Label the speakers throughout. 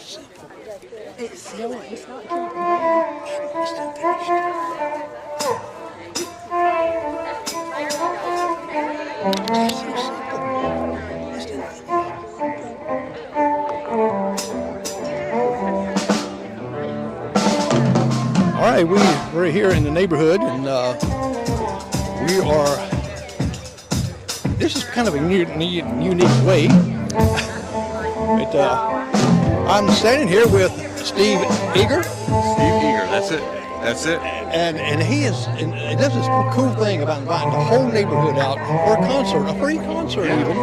Speaker 1: simple.
Speaker 2: It's not too
Speaker 1: It's not finished. It's so simple. Listen. All right, we're here in the neighborhood, and we are. This is kind of a unique way. I'm standing here with Steve Eager.
Speaker 3: Steve Eager, that's it. That's it.
Speaker 1: And he does this cool thing about inviting the whole neighborhood out for a concert, a free concert even.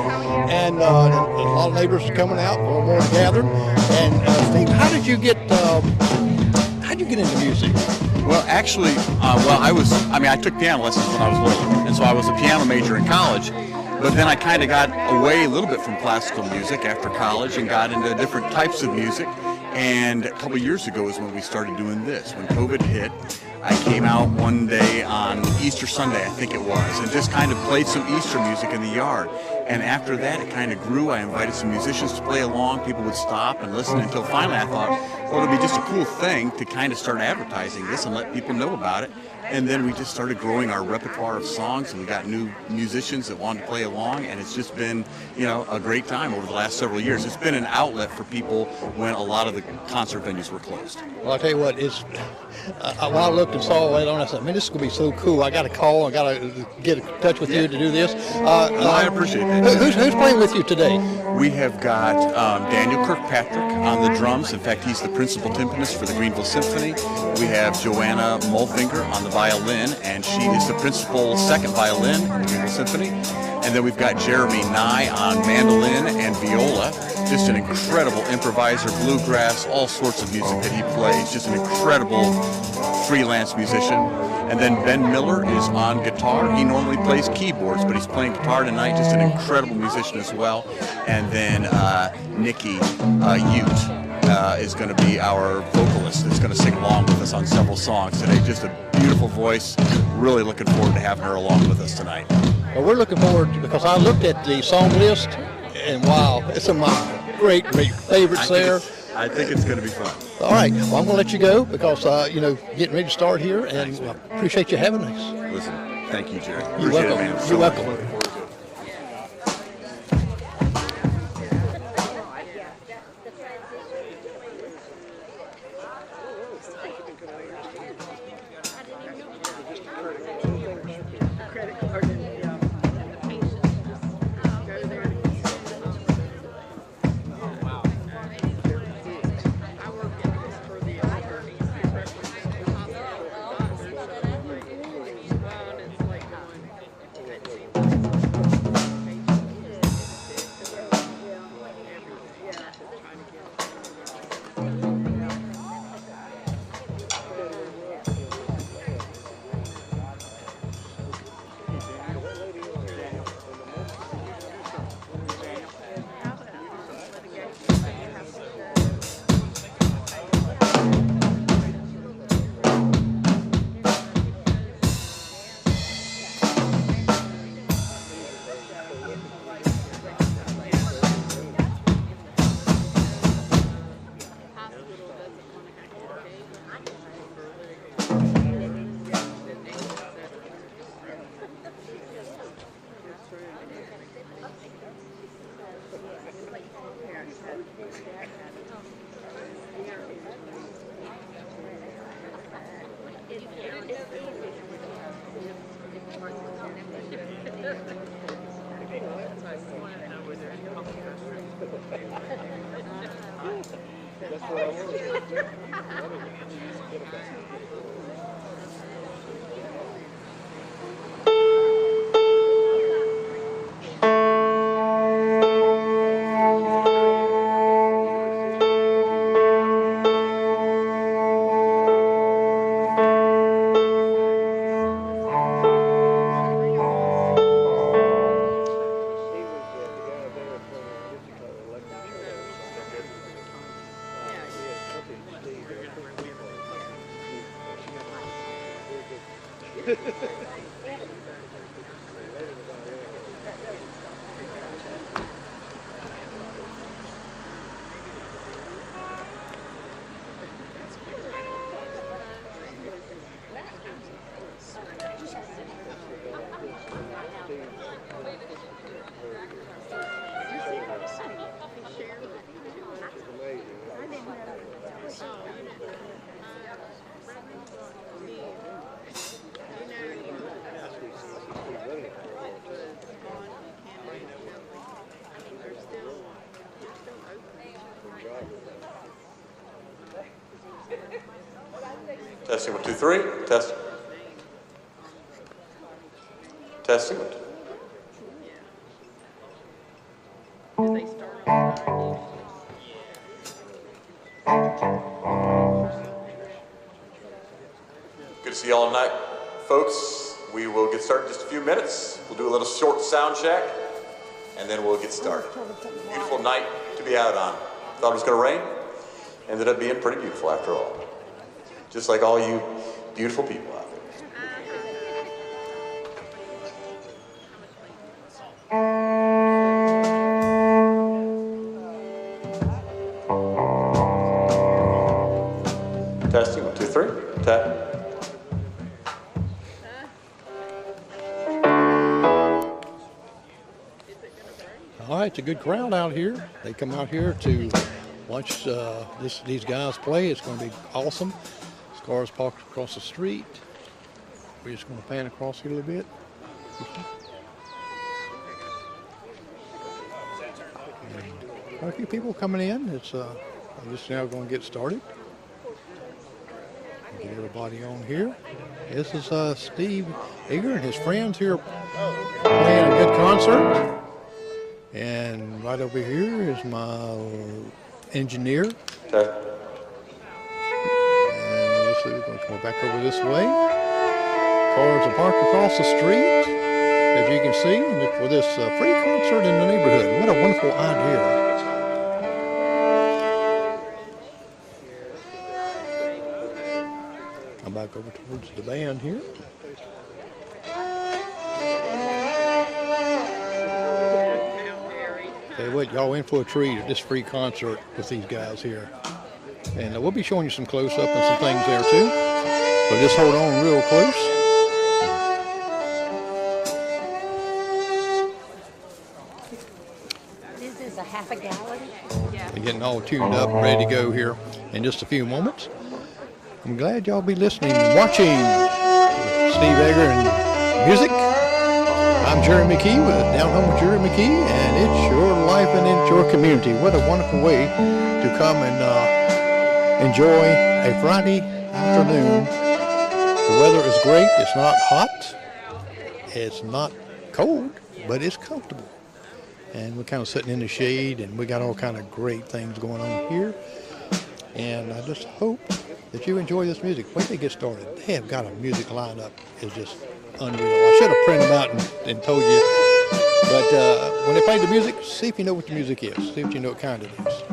Speaker 1: And a lot of neighbors are coming out, more gathered. And Steve, how did you get into music?
Speaker 3: Well, actually, I took piano lessons when I was little, and so I was a piano major in college. But then I kind of got away a little bit from classical music after college and got into different types of music. And a couple years ago is when we started doing this. When COVID hit, I came out one day on Easter Sunday, I think it was, and just kind of played some Easter music in the yard. And after that, it kind of grew. I invited some musicians to play along. People would stop and listen until finally I thought, well, it'd be just a cool thing to kind of start advertising this and let people know about it. And then we just started growing our repertoire of songs, and we got new musicians that wanted to play along, and it's just been, a great time over the last several years. It's been an outlet for people when a lot of the concert venues were closed.
Speaker 1: Well, I'll tell you what, when I looked and saw it on, I said, man, this is going to be so cool. I got to call, I got to get in touch with you to do this.
Speaker 3: I appreciate that.
Speaker 1: Who's playing with you today?
Speaker 3: We have got Daniel Kirkpatrick on the drums. In fact, he's the principal timpanist for the Greenville Symphony. We have Joanna Mulfinger on the violin, and she is the principal second violin in the Greenville Symphony. And then we've got Jeremy Nye on mandolin and viola. Just an incredible improviser, bluegrass, all sorts of music that he plays. Just an incredible freelance musician. And then Ben Miller is on guitar. He normally plays keyboards, but he's playing guitar tonight. Just an incredible musician as well. And then Nikki Ute is going to be our vocalist that's going to sing along with us on several songs today. Just a beautiful voice. Really looking forward to having her along with us tonight.
Speaker 1: Well, we're looking forward because I looked at the song list, and wow, it's some of my great favorites there.
Speaker 3: I think it's going to be fun.
Speaker 1: All right, well, I'm going to let you go because, getting ready to start here, and I appreciate you having us.
Speaker 3: Listen, thank you, Jerry.
Speaker 1: You're welcome.
Speaker 3: It, man.
Speaker 1: You're welcome.
Speaker 3: Testing 1, 2, 3. Test. Testing 1, 2. Good to see you all tonight, folks. We will get started in just a few minutes. We'll do a little short sound check, and then we'll get started. Beautiful night to be out on. Thought it was going to rain. Ended up being pretty beautiful after all. Just like all you beautiful people out there. Testing 1, 2, 3. Test.
Speaker 1: All right, it's a good crowd out here. They come out here to watch these guys play. It's going to be awesome. This car is parked across the street. We're just going to pan across here a little bit. And quite a few people coming in. It's just now going to get started. Get everybody on here. This is Steve Eager and his friends here playing a good concert. And right over here is my engineer.
Speaker 3: Okay.
Speaker 1: And let's see, we're going to come back over this way. Cars are parked across the street, as you can see, for this free concert in the neighborhood. What a wonderful idea. Come back over towards the band here. Tell you what, y'all in for a treat at this free concert with these guys here. And we'll be showing you some close-up and some things there too. So just hold on real close.
Speaker 2: This is a half a gallon.
Speaker 1: They're getting all tuned up and ready to go here in just a few moments. I'm glad y'all be listening and watching Steve Egger and music. I'm Jerry McKee with Down Home with Jerry McKee, and it's your life and it's your community. What a wonderful way to come and enjoy a Friday afternoon. The weather is great. It's not hot. It's not cold, but it's comfortable. And we're kind of sitting in the shade, and we got all kind of great things going on here. And I just hope that you enjoy this music. When they get started, they have got a music lineup. It's just unreal. I should have printed them out and told you. But when they play the music, see if you know what the music is. See if you know what kind it is.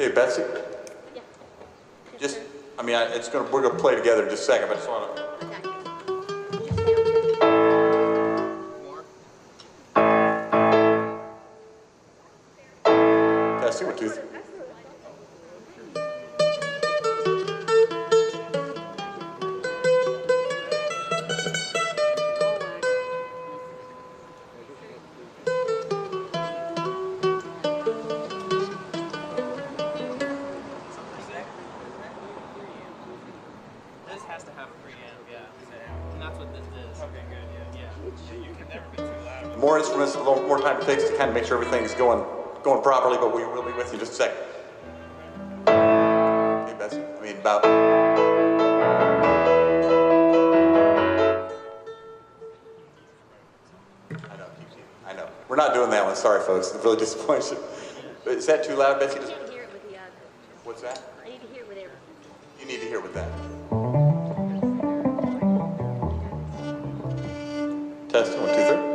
Speaker 3: Okay, Betsy. Just, I mean, we're gonna play together in just a second, but I just wanna. Testing 1, 2, 3.
Speaker 4: The more instruments, the more time it takes to kind of make sure everything's going properly, but we will be with you in just a second. Okay, Bessie, I mean, about... I know. We're not doing that one. Sorry, folks. I'm really disappointed. Is that too loud, Bessie?
Speaker 2: I need to hear it with the other.
Speaker 4: What's that?
Speaker 2: I need to hear it with everyone.
Speaker 4: You need to hear with that. Test 1, 2, 3.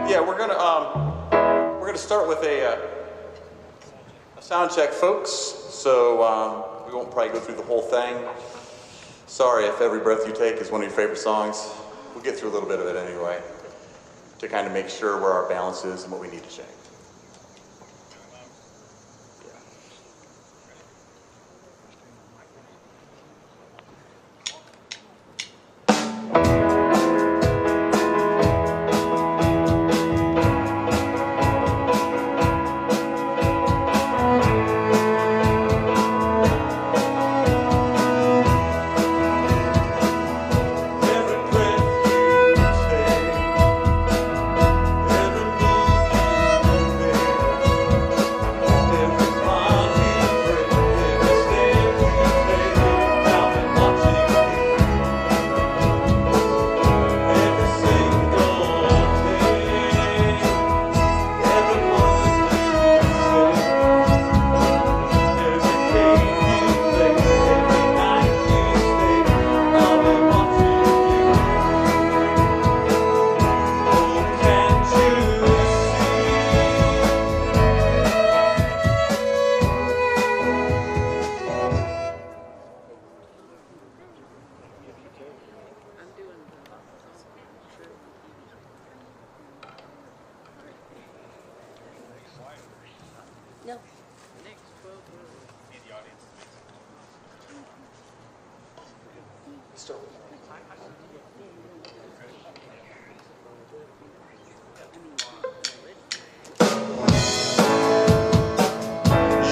Speaker 4: Yeah, we're gonna start with a sound check, folks. So we won't probably go through the whole thing. Sorry if Every Breath You Take is one of your favorite songs. We'll get through a little bit of it anyway, to kind of make sure where our balance is and what we need to change.
Speaker 2: No.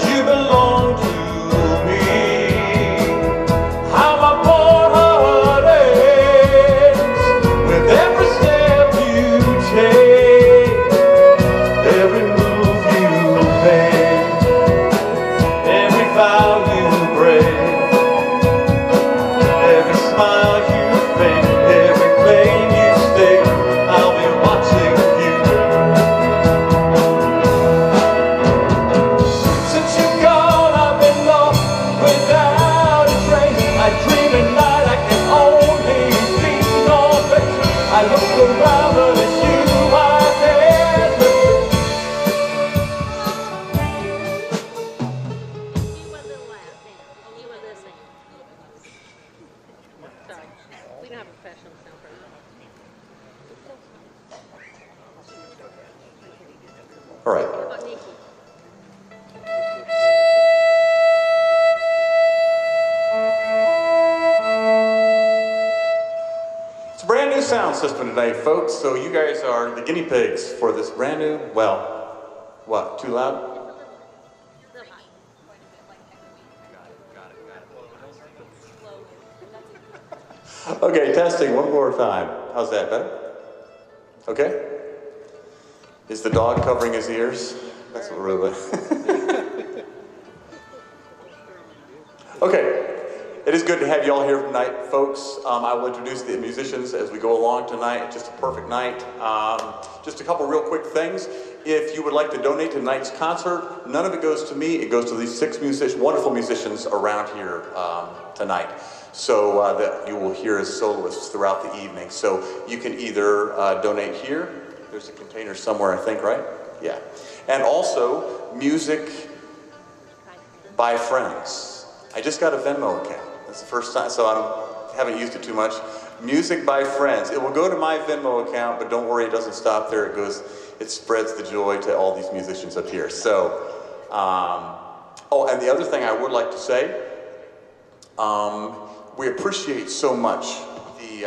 Speaker 4: You belong to me. How my poor heart aches with every step you take, every move you make, every vow you break, every smile you fake, every claim you stake. I'll be watching you. Since you've gone, I've been lost without a trace. I dream at night, I can only see your face. I look around, but it's you I can't miss.
Speaker 2: You were a little loud now. You were listening. Sorry. We don't have a professional sound person.
Speaker 4: All right.
Speaker 2: What about Nikki?
Speaker 4: It's a brand new sound system today, folks, so you guys are the guinea pigs for this brand new, well, what, too loud?
Speaker 2: Little high.
Speaker 4: Okay, testing one more time. How's that, better? Okay? Is the dog covering his ears? That's what really... Okay. It is good to have you all here tonight, folks. I will introduce the musicians as we go along tonight. It's just a perfect night. Just a couple real quick things. If you would like to donate to tonight's concert, none of it goes to me. It goes to these 6 wonderful musicians around here tonight. So that you will hear as soloists throughout the evening. So you can either donate here. There's a container somewhere, I think, right? Yeah. And also, music by friends. I just got a Venmo account. That's the first time, so I haven't used it too much. Music by friends. It will go to my Venmo account, but don't worry, it doesn't stop there. It spreads the joy to all these musicians up here. So, oh, and the other thing I would like to say, we appreciate so much the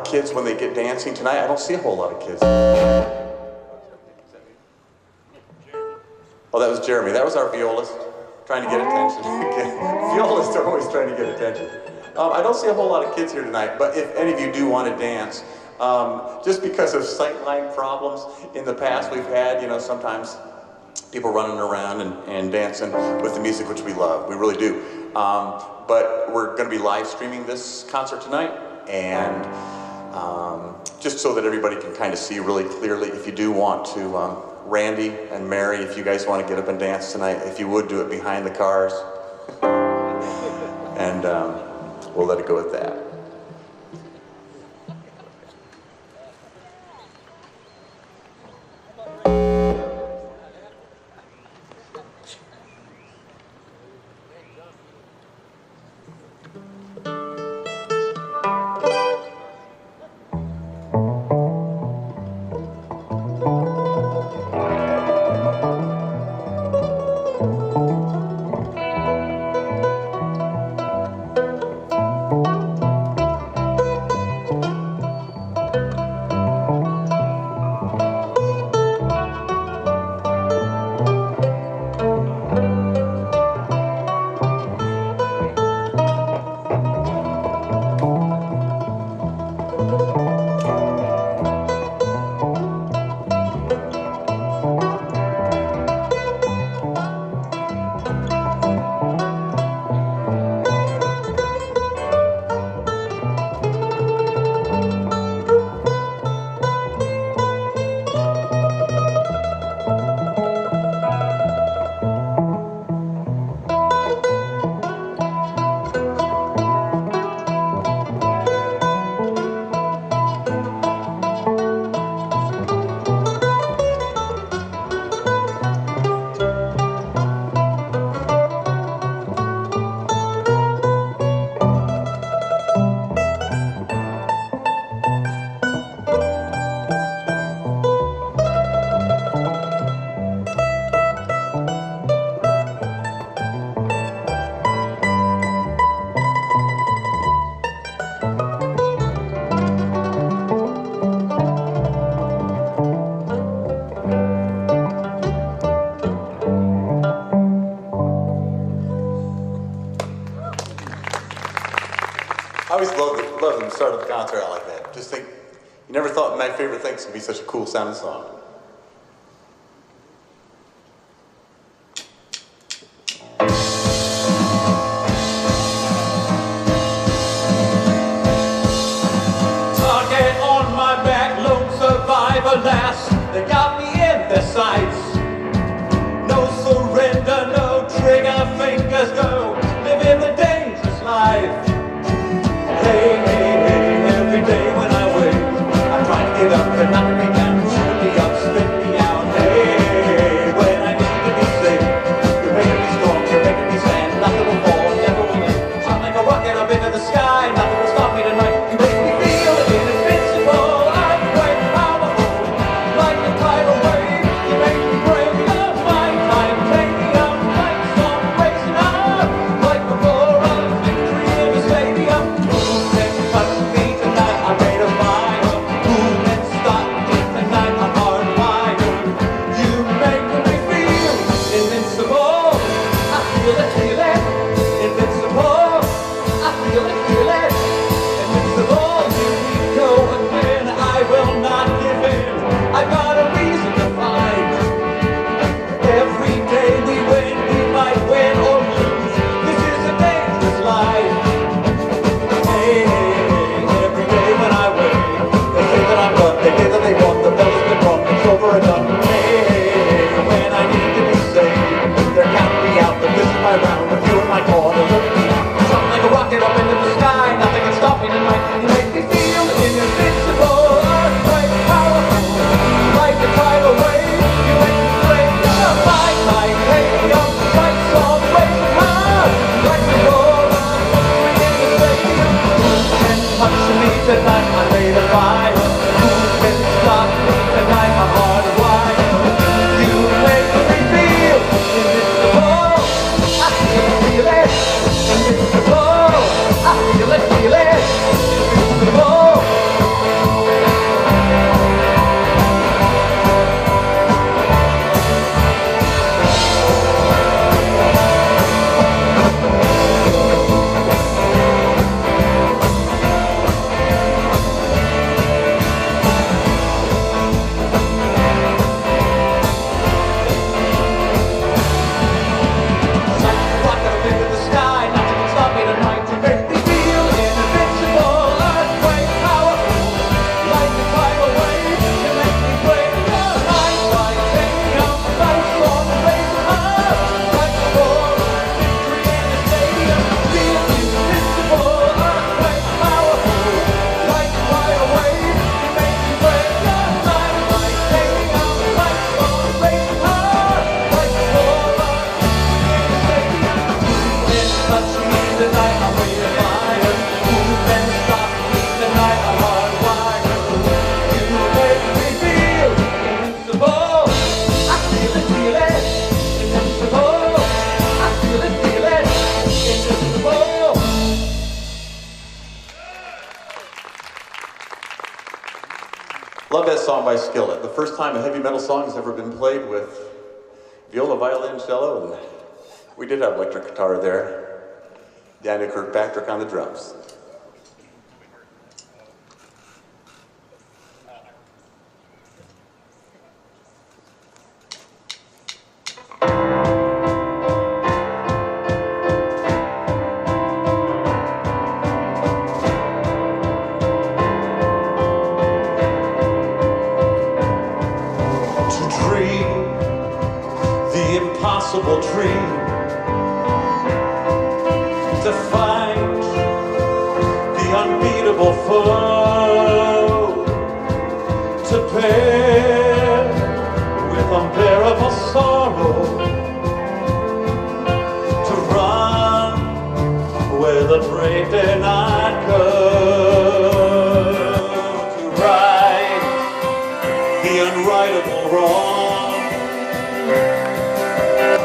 Speaker 4: kids when they get dancing tonight. I don't see a whole lot of kids. Oh, that was Jeremy. That was our violist trying to get attention. Violists are always trying to get attention. I don't see a whole lot of kids here tonight, but if any of you do want to dance, just because of sightline problems in the past we've had, you know, sometimes people running around and dancing with the music, which we love. We really do. But we're going to be live streaming this concert tonight, and just so that everybody can kind of see really clearly, if you do want to, Randy and Mary, if you guys want to get up and dance tonight, if you would do it behind the cars, and we'll let it go at that. I always love them start the concert out like that. Just think, you never thought My Favorite Things would be such a cool sounding song.
Speaker 5: Target on my back, lone survivor last. They got me in their sights. No surrender, no trigger fingers, go living the dangerous life. Hey, hey, hey, every day when I wake, I try to get up and knock me down, shoot me up, spit me out. Hey, when I need to be safe, you're making me strong, you're making me stand. Nothing will fall, never will end. I'm like a rocket up into the sky, nothing will stop me tonight. You make me feel invincible, I'm quite powerful, like a tidal wave. You make me brave enough, my time, take me up, like some racing up, like the roar of victory in the stadium. Touch me tonight, I'm made of fire. Who can stop me tonight? I'm hardwired. You make me feel invincible. I feel it, invincible. I feel it, invincible. Here we go again. I will not give in. I got a reason to fight. Every day we win, we might win or lose. This is a dangerous life. Hey, every day when I wake, they say that I'm done, they say that they want, the bell's been rung, it's over and done. Hey, when I need to be saved, they're counting me out, but this is my round, with you in my corner, look me out. Something like a rocket up into the sky, nothing can stop me tonight. You make me feel invincible, earthquake powerful, like a tidal wave. You make me brave, you're my type, hey, young, like some racing high, like the roar of victory in the stadium. Touch me tonight, I made a fire. Who can stop
Speaker 4: Love that song by Skillet. The first time a heavy metal song has ever been played with viola, violin, cello, and we did have electric guitar there. Daniel Kirkpatrick on the drums.
Speaker 5: Impossible dream to fight the unbeatable foe, to bear with unbearable sorrow, to run where the brave dare not go, to right the unrightable wrong, and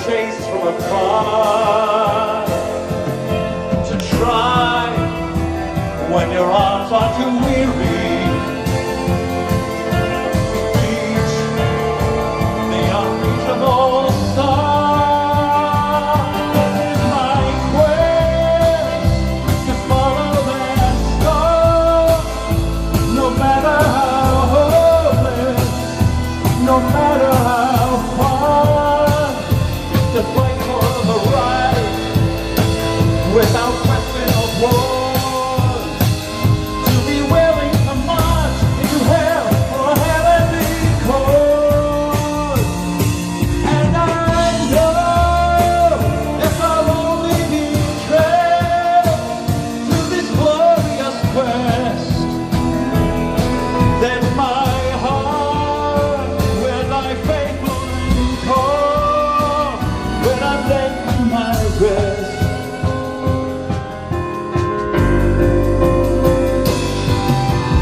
Speaker 5: chase from afar, to try when your arms are too weary, to reach the unreachable star. Is my quest to follow that star, no matter how hopeless, no matter how far. To fight for the right, without question of war, to be willing to march into hell for a heavenly cause. And I know if I'll only be trailed to this glorious quest, then my heart will lie faithful and cold when I'm laid to my rest.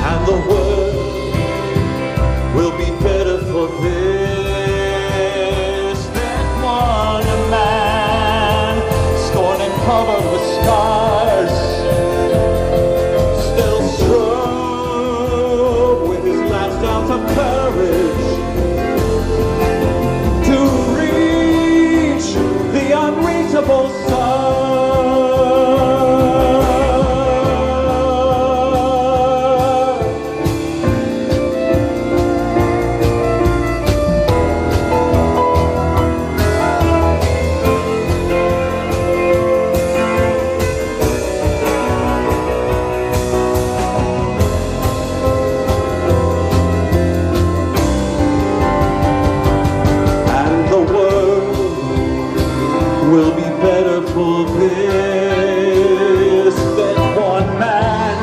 Speaker 5: And the world will be better for this than one man scorned and covered with scars, still strove with his last ounce of courage to reach the unreachable star. And the world will be better for this than one man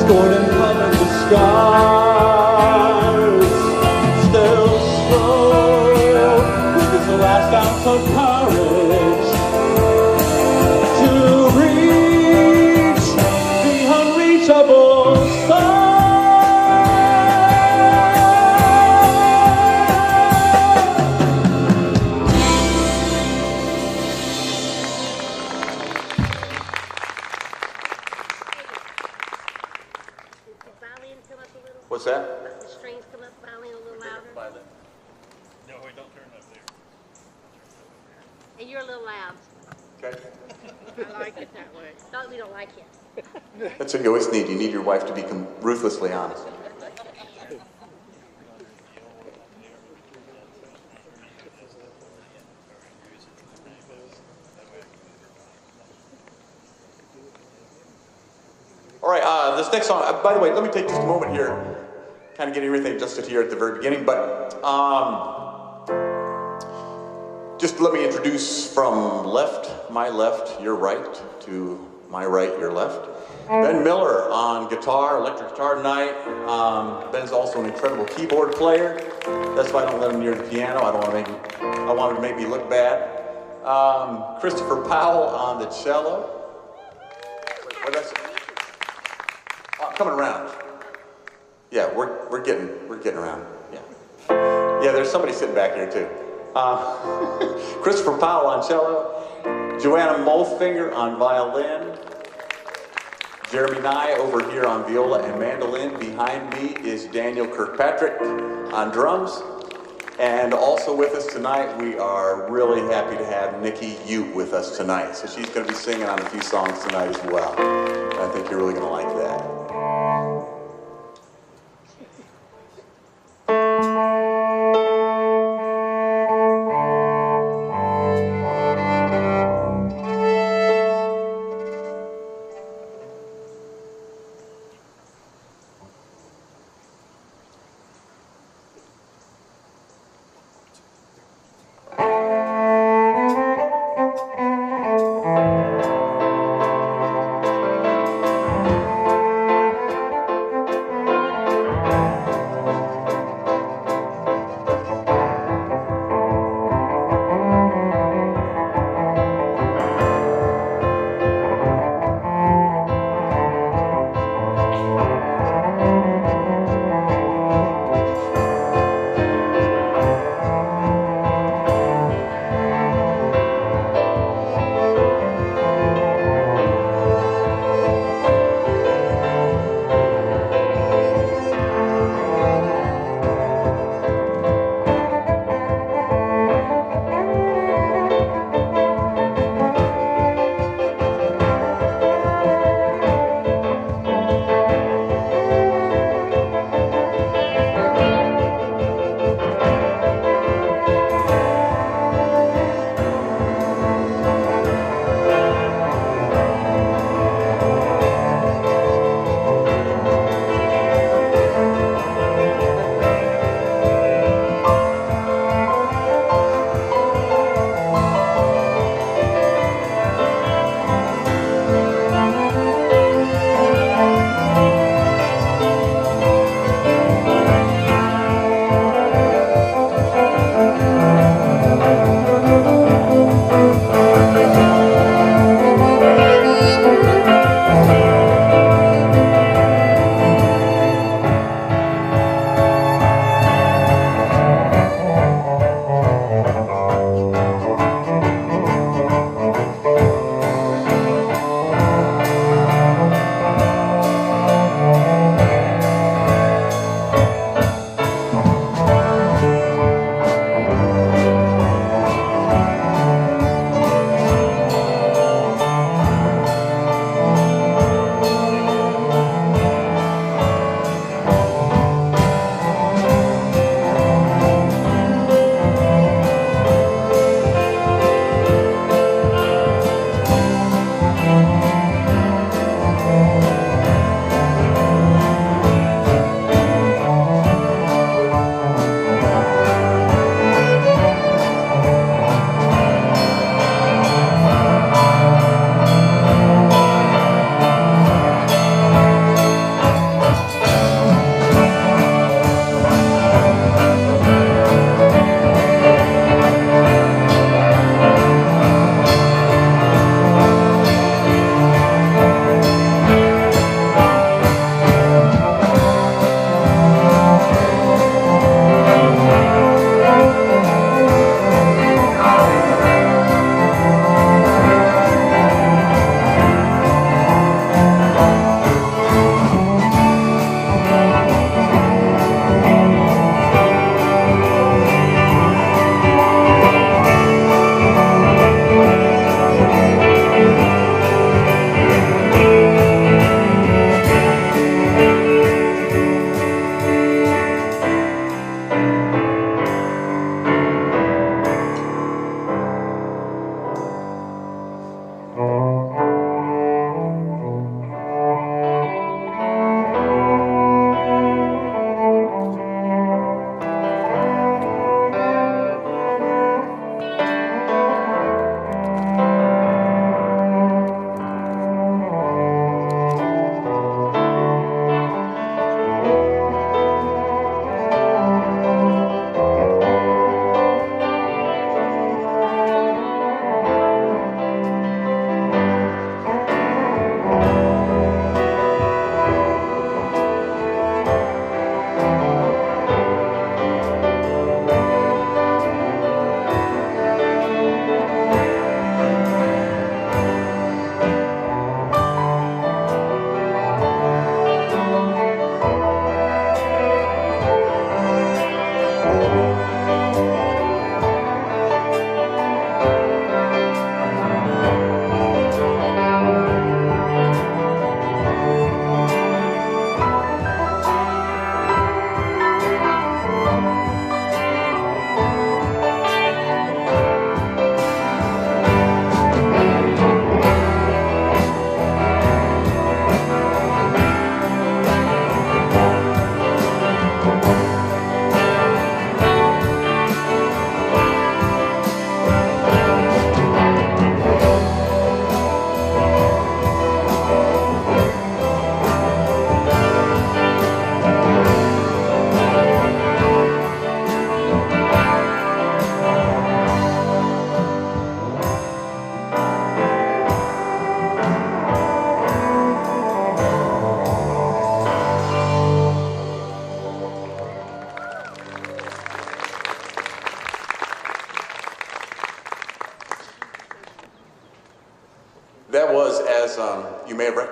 Speaker 5: scorned and covered with scars, still strove with his last ounce of courage to reach the unreachable star.
Speaker 2: The violin come up a little?
Speaker 4: What's that?
Speaker 2: The strings come up, violin a little louder?
Speaker 6: No, wait, don't turn up there.
Speaker 2: And you're a little loud.
Speaker 4: Okay.
Speaker 2: I like it that way. Not we don't like it.
Speaker 4: That's what you always need. You need your wife to be ruthlessly honest. All right, this next song, by the way, let me take just a moment here, kind of getting everything adjusted here at the very beginning, but just let me introduce from my left, your right, to my right, your left. Ben Miller on guitar, electric guitar tonight. Ben's also an incredible keyboard player. That's why I don't let him near the piano. I want him to make me look bad. Christopher Powell on the cello. Wait, what did I say? Coming around. Yeah, we're getting around. Yeah. Yeah, there's somebody sitting back here too. Christopher Powell on cello, Joanna Molfinger on violin, Jeremy Nye over here on viola and mandolin. Behind me is Daniel Kirkpatrick on drums. And also with us tonight, we are really happy to have Nikki Ute with us tonight. So she's going to be singing on a few songs tonight as well. And I think you're really going to like that.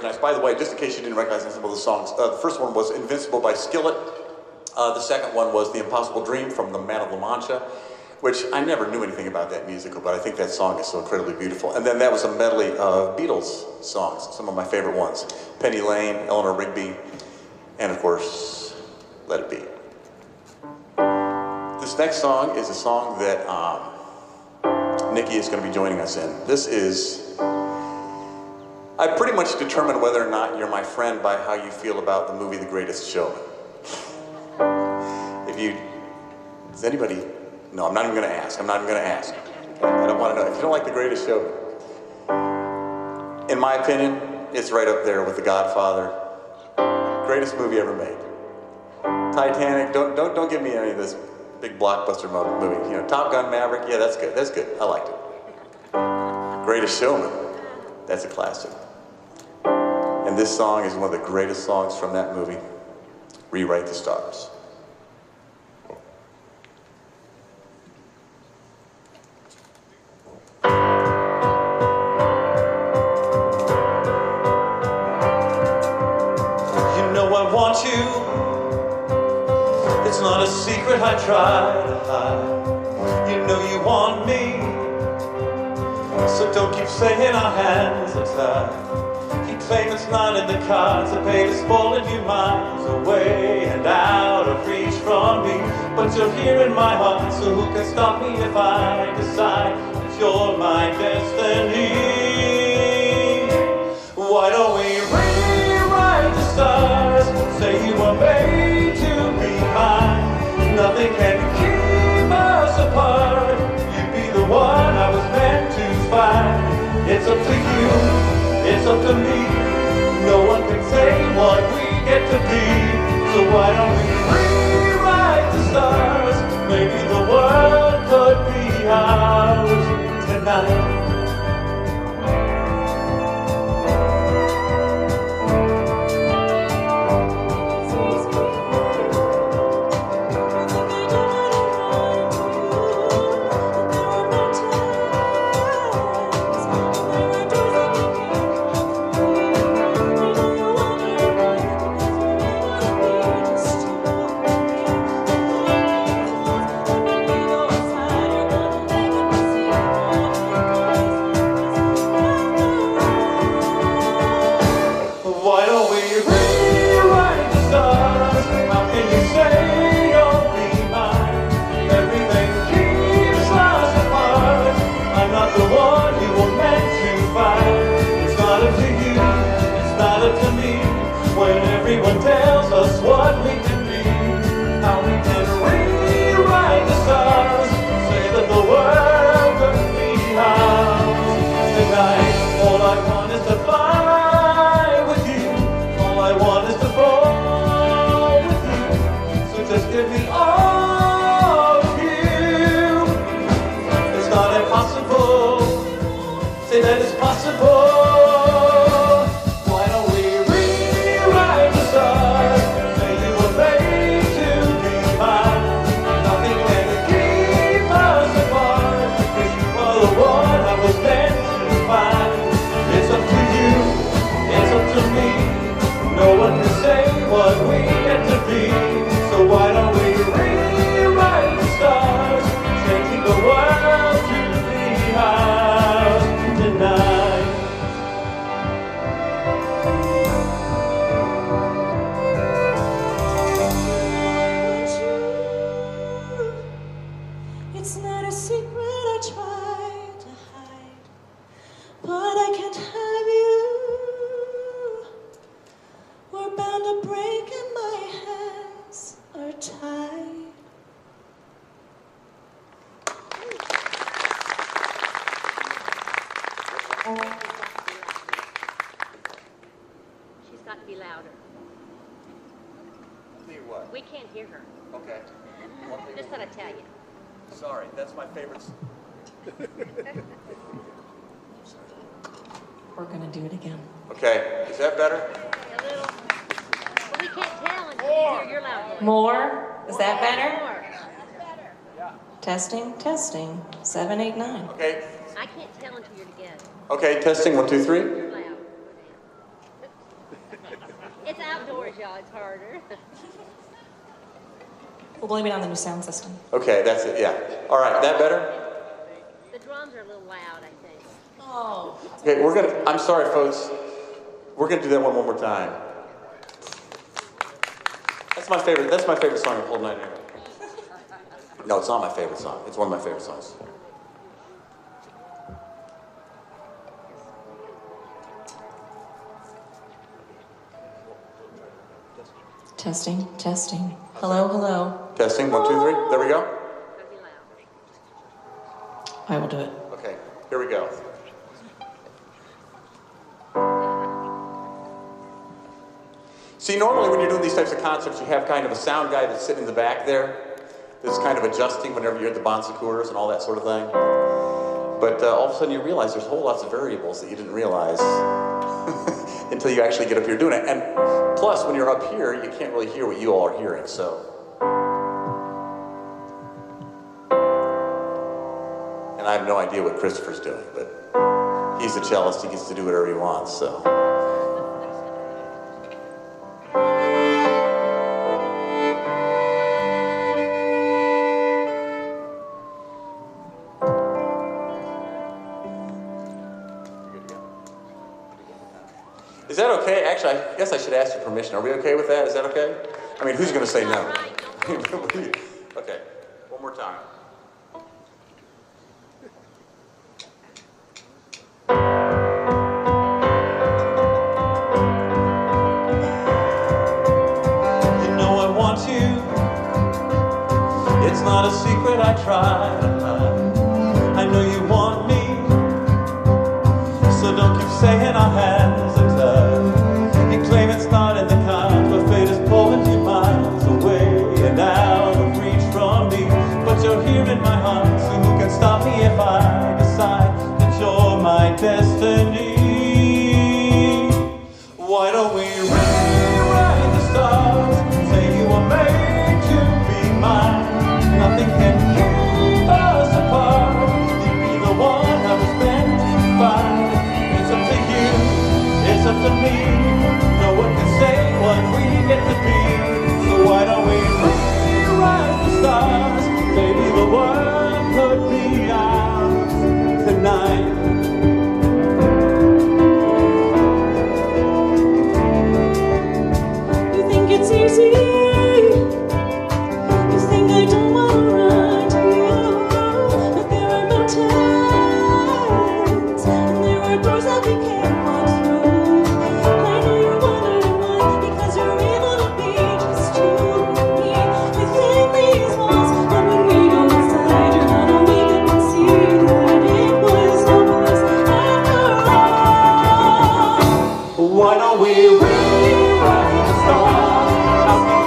Speaker 4: recognize. By the way, just in case you didn't recognize some of the songs, the first one was Invincible by Skillet. The second one was The Impossible Dream from the Man of La Mancha, which I never knew anything about that musical, but I think that song is so incredibly beautiful. And then that was a medley of Beatles songs, some of my favorite ones. Penny Lane, Eleanor Rigby, and of course, Let It Be. This next song is a song that Nikki is going to be joining us in. This is, I pretty much determine whether or not you're my friend by how you feel about the movie The Greatest Showman. Does anybody, no, I'm not even going to ask. I'm not even going to ask. I don't want to know. If you don't like The Greatest Showman, in my opinion, it's right up there with The Godfather. Greatest movie ever made. Titanic, don't give me any of this big blockbuster movie. You know, Top Gun, Maverick, yeah, that's good. That's good. I liked it. Greatest Showman, that's a classic. And this song is one of the greatest songs from that movie, Rewrite the Stars.
Speaker 5: It's not a secret I try to hide. You know you want me, so don't keep saying our hands are tied. Keep saying it's not in the cards. I paid is falling you miles away and out of reach from me. But you're here in my heart, so who can stop me if I decide that you're my destiny? Why don't we rewrite the stars? Say you were made to be mine. Nothing can keep us apart. You'd be the one I was meant to find. It's up to you, it's up to me. No one can say what we get to be. So why don't we rewrite the stars? Maybe the world could be ours tonight. Everyone tells us what we can be, how we can rewrite the stars, say that the world could be ours tonight. All I want is to fly with you, all I want is to fall with you, so just give me all of you. It's not impossible, say that it's possible. No one can say what we get to be. So why don't we rewrite the stars, changing the world to be ours tonight.
Speaker 7: It's not a secret I try to hide, but I can't have you. We're bound to break and my hands are tied.
Speaker 2: She's got to be louder.
Speaker 4: Tell you what.
Speaker 2: We can't hear her.
Speaker 4: Okay.
Speaker 2: Just thought I'd tell you.
Speaker 4: Sorry, that's my favorite.
Speaker 7: We're gonna do it again.
Speaker 4: Okay, is that better?
Speaker 2: A little. Well, we can't tell until you hear your loud voice.
Speaker 7: More? Is that better?
Speaker 2: More.
Speaker 7: Testing, testing. 7, 8, 9.
Speaker 4: Okay.
Speaker 2: I can't tell until you're together.
Speaker 4: Okay, testing, 1, 2, 3.
Speaker 2: You're loud. It's outdoors, y'all. It's harder.
Speaker 7: We'll blame it on the new sound system.
Speaker 4: Okay, that's it, yeah. All right, that better?
Speaker 2: The drums are a little loud, I think.
Speaker 7: Oh.
Speaker 4: Okay, I'm sorry, folks. We're gonna do that one more time. That's my favorite song of the whole night. No, it's not my favorite song. It's one of my favorite songs.
Speaker 7: Testing, testing. Hello, hello.
Speaker 4: Testing, 1, 2, 3. There we go.
Speaker 2: Gotta be loud.
Speaker 7: I will do it.
Speaker 4: Okay, here we go. See, normally when you're doing these types of concerts, you have kind of a sound guy that's sitting in the back there that's kind of adjusting whenever you're at the bon secours and all that sort of thing. But all of a sudden you realize there's whole lots of variables that you didn't realize until you actually get up here doing it. And plus, when you're up here, you can't really hear what you all are hearing, so. And I have no idea what Christopher's doing, but he's the cellist, he gets to do whatever he wants, so. Is that okay? Actually, I guess I should ask your permission. Are we okay with that? Is that okay? I mean, who's going to say no? Okay, one more time.
Speaker 5: You know I want you. It's not a secret I try to hide. I know you want me. So don't keep saying our hands are tied. You claim it's not in the cards, but fate is pulling you miles away and out of reach from me. But you're here in my heart, so who can stop me if I decide that you're my destiny? Why don't we rewrite the stars? Say you were made to be mine. Nothing can keep us apart. You'd be the one I was meant to find. It's up to you, it's up to me. No one can say what we get to be. So why don't we rewrite the stars? Maybe the world could be ours tonight.
Speaker 7: You think it's easy? You think I don't wanna run to you? But there are mountains, and there are doors that we can't walk through. I know you're wondering why, because you're able to be just you and me within these walls. But when we go inside, you're gonna wake up and see that it was hopeless after all.
Speaker 5: Why don't we rewrite the stars? How can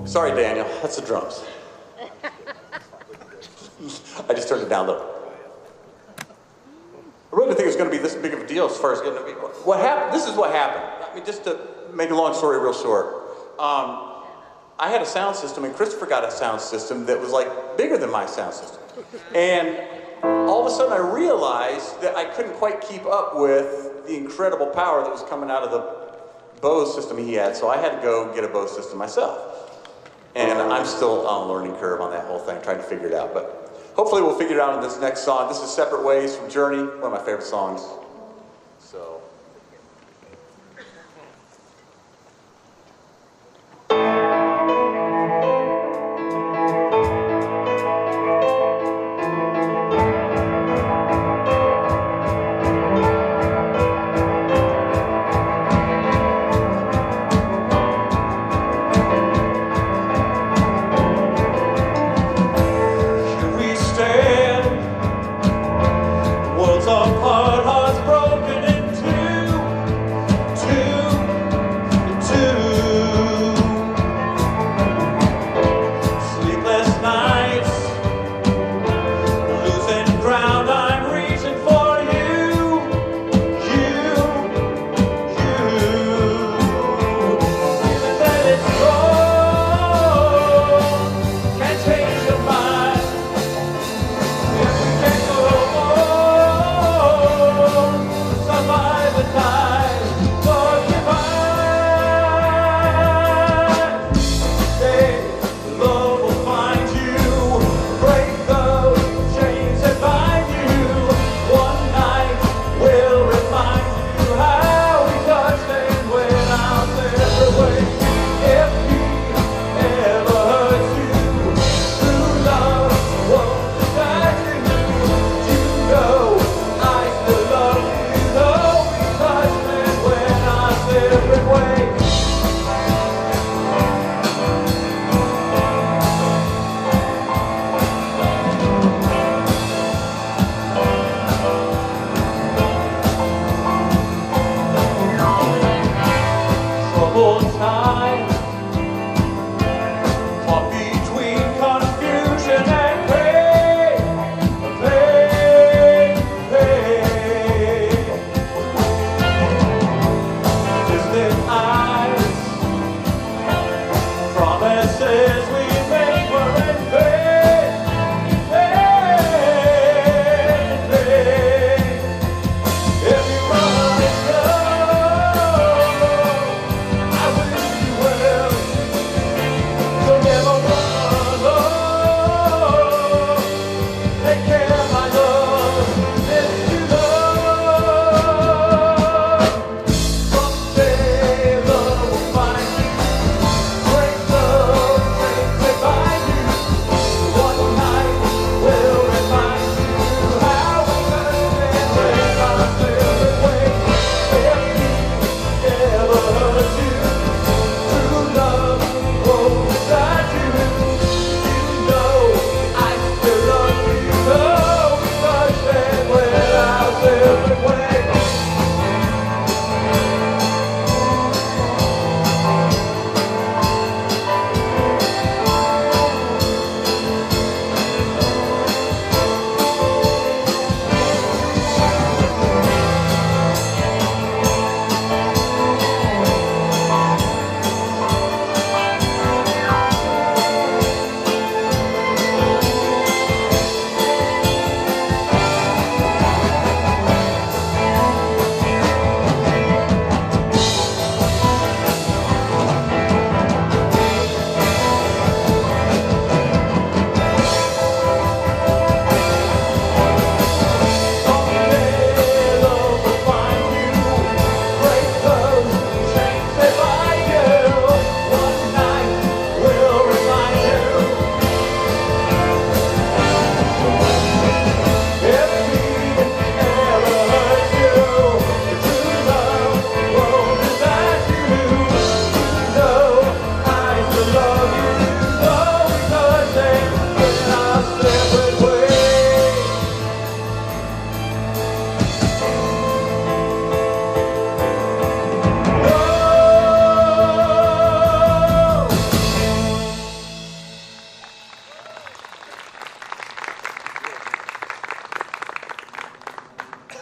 Speaker 4: Sorry, Daniel, that's the drums. I just turned it down a little. I really didn't think it was going to be this big of a deal as far as getting to be. What happened? This is what happened. I mean, just to make a long story real short. I had a sound system, and Christopher got a sound system that was like bigger than my sound system. And all of a sudden, I realized that I couldn't quite keep up with the incredible power that was coming out of the Bose system he had. So I had to go get a Bose system myself. And I'm still on a learning curve on that whole thing, trying to figure it out. But hopefully we'll figure it out in this next song. This is Separate Ways from Journey, one of my favorite songs. So.
Speaker 5: Worlds apart, hearts broken in two.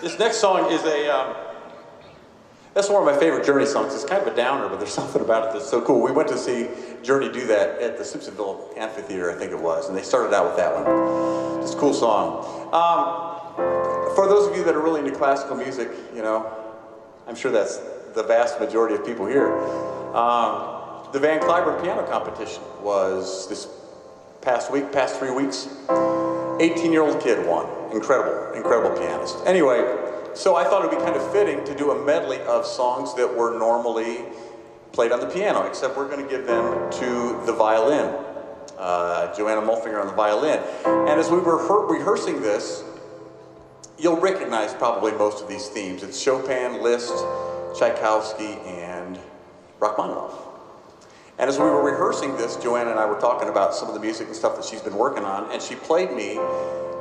Speaker 4: This next song is that's one of my favorite Journey songs. It's kind of a downer, but there's something about it that's so cool. We went to see Journey do that at the Simpsonville Amphitheater, I think it was, and they started out with that one. It's a cool song. For those of you that are really into classical music, you know, I'm sure that's the vast majority of people here. The Van Cliburn piano competition was this past 3 weeks. 18-year-old kid won. Incredible pianist. Anyway, so I thought it'd be kind of fitting to do a medley of songs that were normally played on the piano, except we're going to give them to the violin. Joanna Mulfinger on the violin. And as we were rehearsing this, you'll recognize probably most of these themes. It's Chopin, Liszt, Tchaikovsky, and Rachmaninoff. And as we were rehearsing this, Joanna and I were talking about some of the music and stuff that she's been working on, and she played me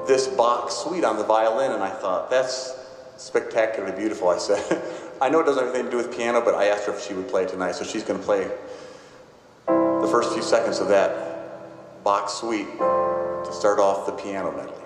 Speaker 4: this Bach suite on the violin, and I thought, that's spectacularly beautiful, I said. I know it doesn't have anything to do with piano, but I asked her if she would play tonight, so she's going to play the first few seconds of that Bach suite to start off the piano medley.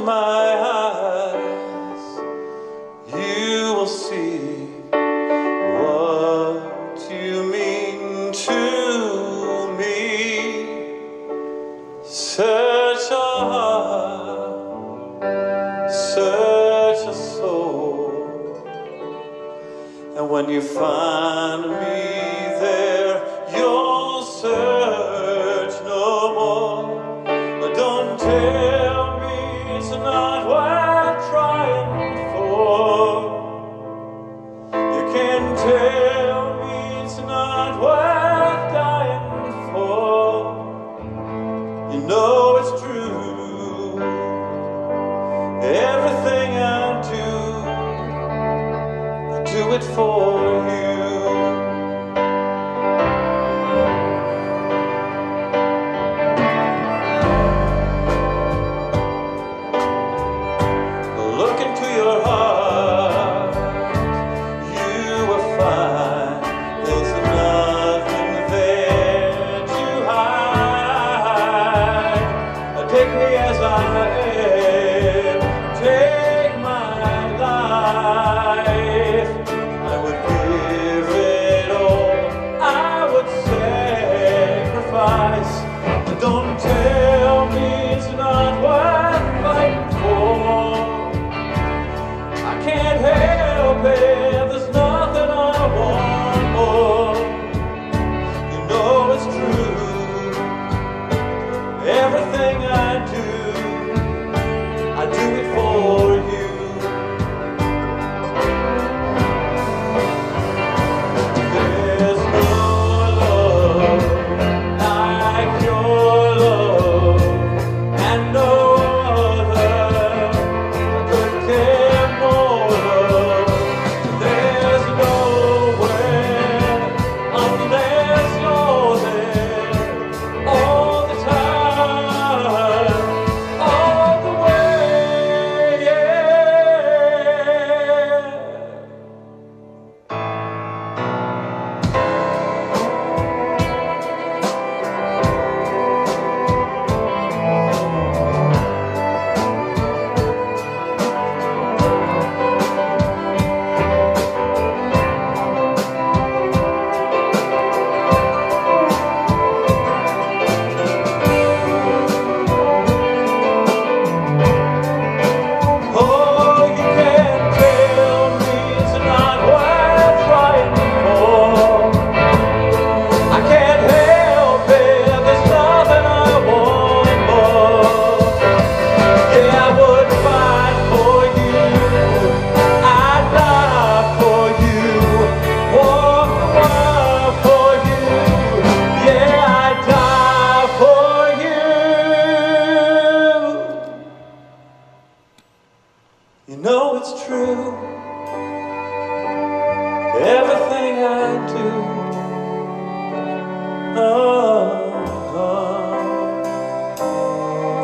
Speaker 5: my eyes, you will see what you mean to me. Search a heart, search a soul, and when you find me there, you'll search no more. But don't tell me it's not worth trying for. You can tell me it's not worth dying for. You know it's true. Everything I do it for you. Look into your heart, you will find there's nothing there to hide. Take me as I am, take my life. I would give it all, I would sacrifice. But don't tell me it's not worth fighting for. I can't help it, there's nothing I want more. You know it's true. Everything I do it for you. There's no love like your love, and no other could care more. There's nowhere unless you're there all the time, all the way, yeah. Oh, you can't tell me it's not worth trying for. I can't help it, there's nothing I want more. Yeah, I would fight for you, I'd die for you, walk the world for you. Yeah, I'd die for you. You know it's true. Everything I do,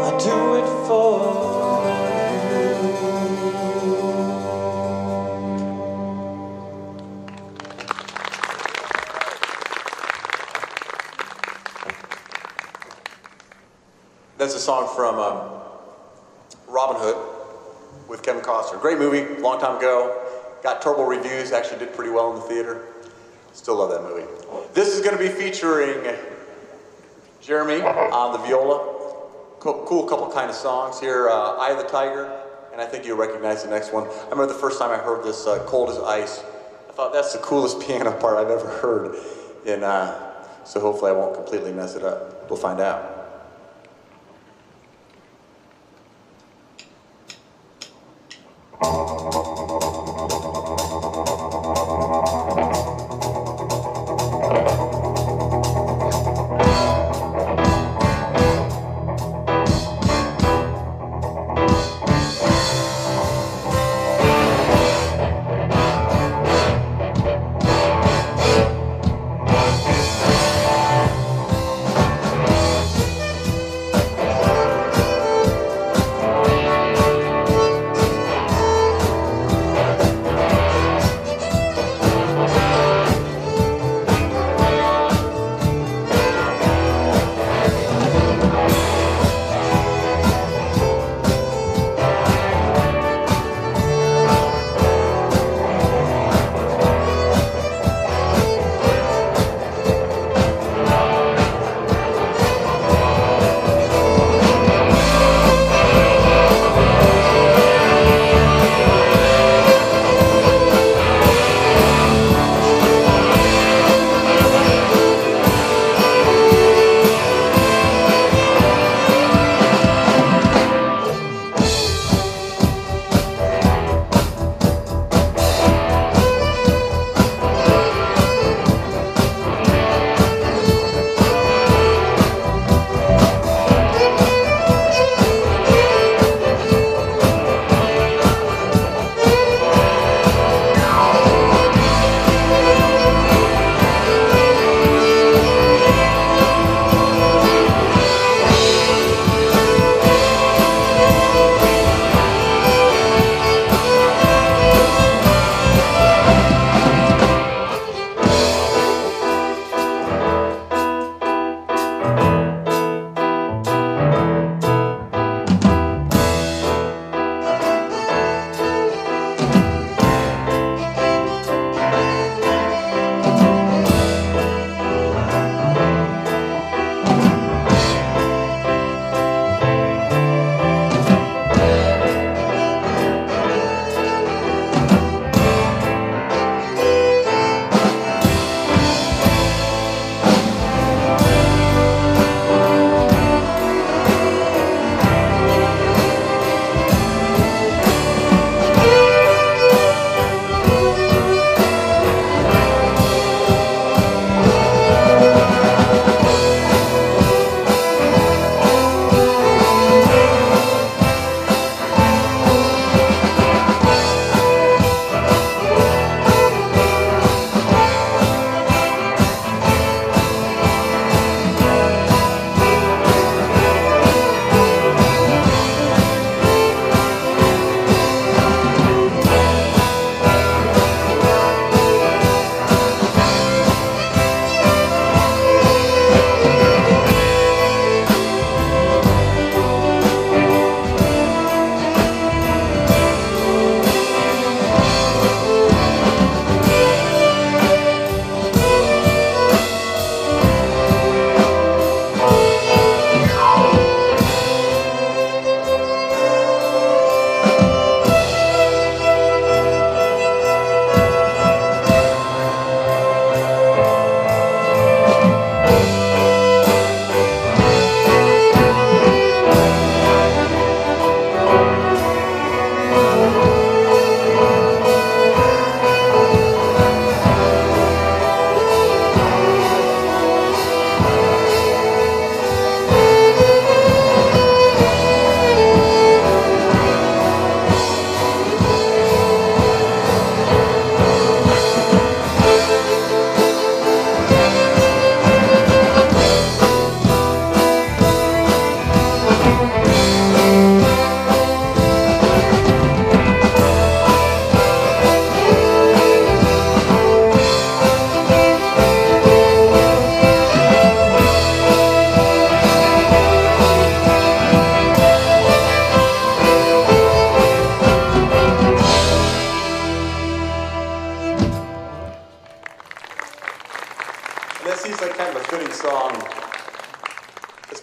Speaker 5: I do it for you.
Speaker 4: That's a song from Robin Hood with Kevin Costner. Great movie, long time ago. Got terrible reviews, actually did pretty well in the theater. Still love that movie. This is going to be featuring Jeremy on the viola. Cool couple kind of songs here. Eye of the Tiger, and I think you'll recognize the next one. I remember the first time I heard this, Cold as Ice. I thought that's the coolest piano part I've ever heard. And so hopefully I won't completely mess it up. We'll find out.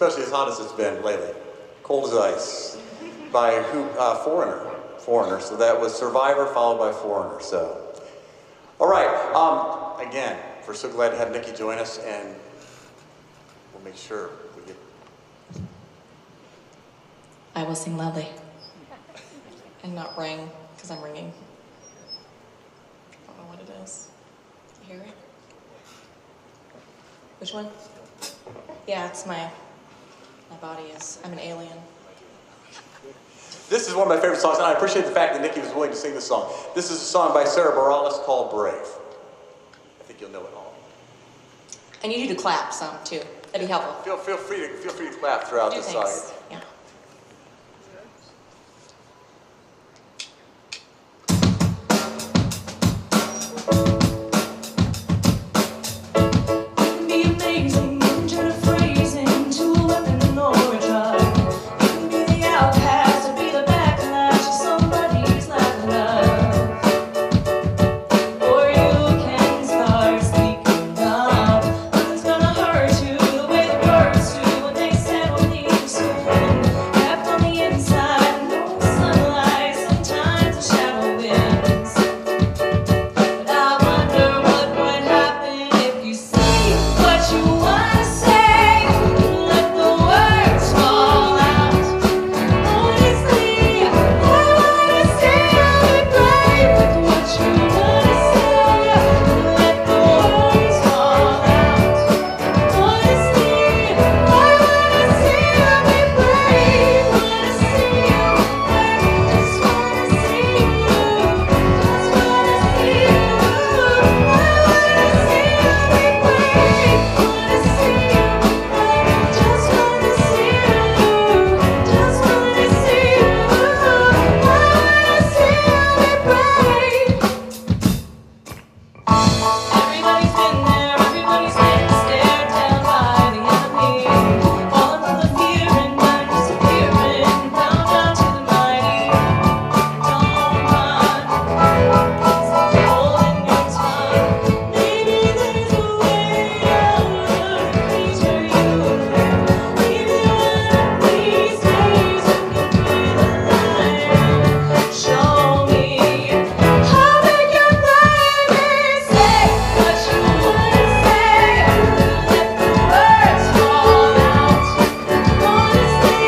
Speaker 4: especially as hot as it's been lately. Cold as ice. By who? Foreigner. Foreigner. So that was Survivor followed by Foreigner. So, all right. Again, we're so glad to have Nikki join us, and we'll make sure we get.
Speaker 8: I will sing loudly and not ring because I'm ringing. I don't know what it is. You hear it? Which one? Yeah, it's my body is. I'm an alien.
Speaker 4: This is one of my favorite songs, and I appreciate the fact that Nikki was willing to sing this song. This is a song by Sarah Bareilles called Brave. I think you'll know it all.
Speaker 8: I need you to clap some too. That'd be helpful.
Speaker 4: Feel free to clap throughout this song.
Speaker 8: Thanks. Yeah.
Speaker 7: Be amazing and turn a phrase into a weapon or a drug. You can be the outcast or be the backlash of somebody's lack of love. Or you can start speaking up. Nothing's gonna hurt you the way the words do when they say we'll need you soon. Wrapped on the inside, no sunlight, sometimes a shadow wins. But I wonder what would happen if you say what you wanna say, let the words fall out. Honestly, I wanna say I'll be brave with what you wanna say, let the words fall out. Honestly, I wanna say I'll be brave, wanna see you, just wanna see you, just wanna see you. I wanna say I'll be brave, wanna see you, just wanna see you, just wanna see you. I wanna say I'll be brave. Everybody's been there, everybody's been stared down by the enemy, falling from the fear and then disappearing, bound down to the mighty. Don't run, it's the hole in your tongue. Maybe there's a way out of the creature you live. Maybe one of these days you can breathe a line. Show me how big your brain is. Say what you wanna say, let the words fall out. Honestly,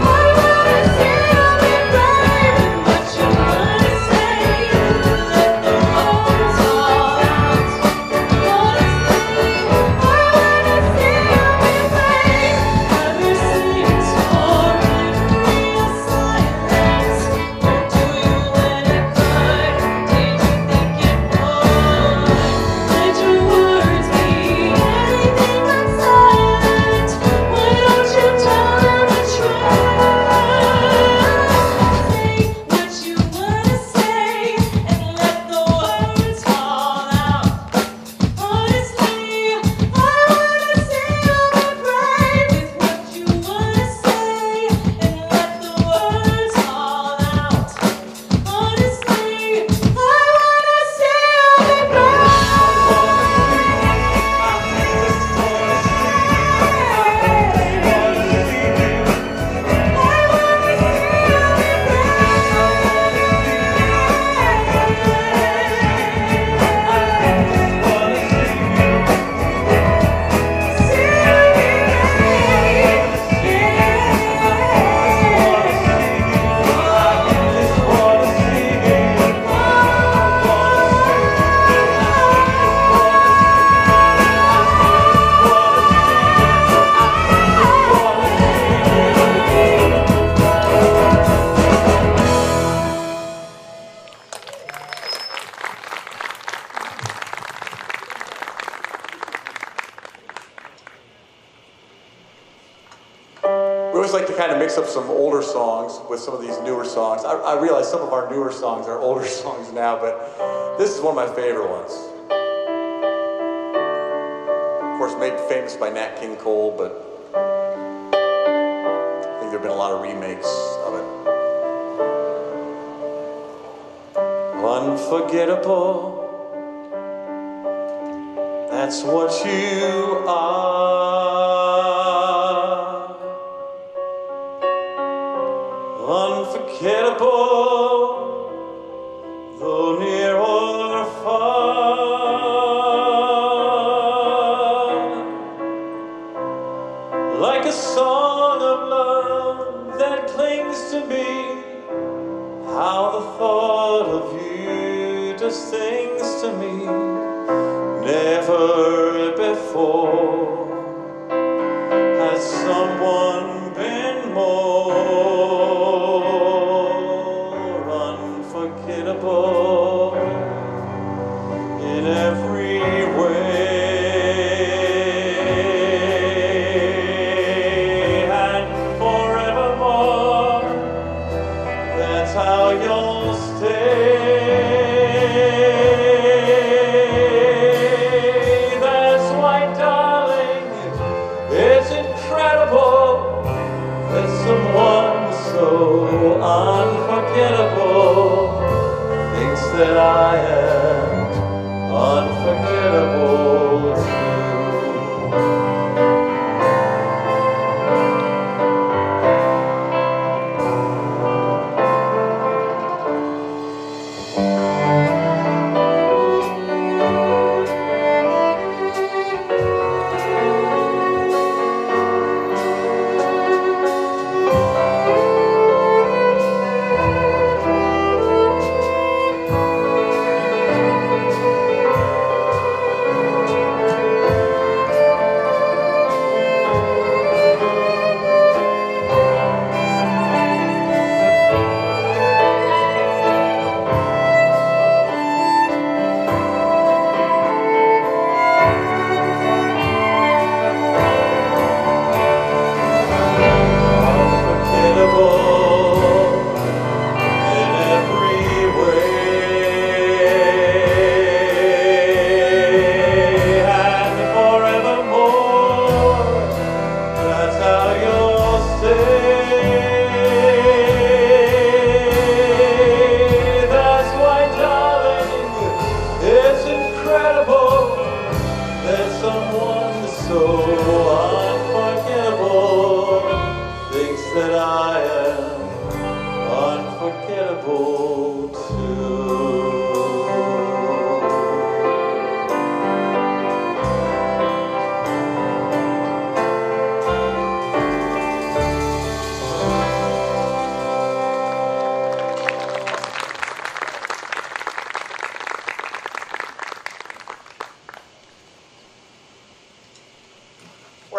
Speaker 7: I wanna say I'll be brave with what you wanna say, let the words fall out. Honestly, I wanna say I'll be brave. Ever since or real silence, or do you let it cut? Did you think it would? Let your words be anything but silent. Why don't you tell them the truth? Say what you wanna say and let the words fall out. Honestly, I wanna say I'll be brave with what you wanna say and let the words fall out. Honestly, I wanna say I'll be
Speaker 4: We always like to kind of mix up some older songs with some of these newer songs. I realize some of our newer songs are older songs now, but this is one of my favorite ones. Of course, made famous by Nat King Cole, but I think there have been a lot of remakes of it. Unforgettable, that's what you are.
Speaker 5: like a song of love that clings to me. How the thought of you does things to me. Never before has someone been more unforgettable in every way. And forevermore, that's how you'll stay. That's why, darling, it's incredible that someone so unforgettable thinks that I am unforgettable too.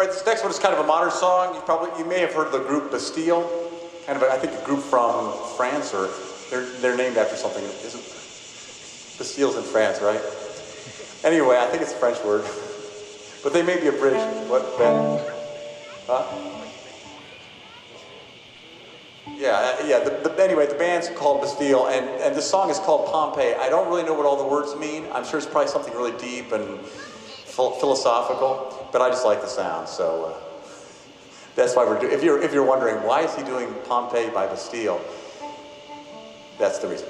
Speaker 5: This next one is kind of a modern song. You may have heard of the group Bastille, kind of I think a group from France, or they're named after something. Isn't Bastille's in France, right? Anyway, I think it's a French word, but they may be a British. What Ben? Huh? Yeah. Anyway, the band's called Bastille, and the song is called Pompeii. I don't really know what all the words mean. I'm sure it's probably something really deep and philosophical, but I just like the sound, so that's why we're doing. If you're wondering why is he doing Pompeii by Bastille, that's the reason.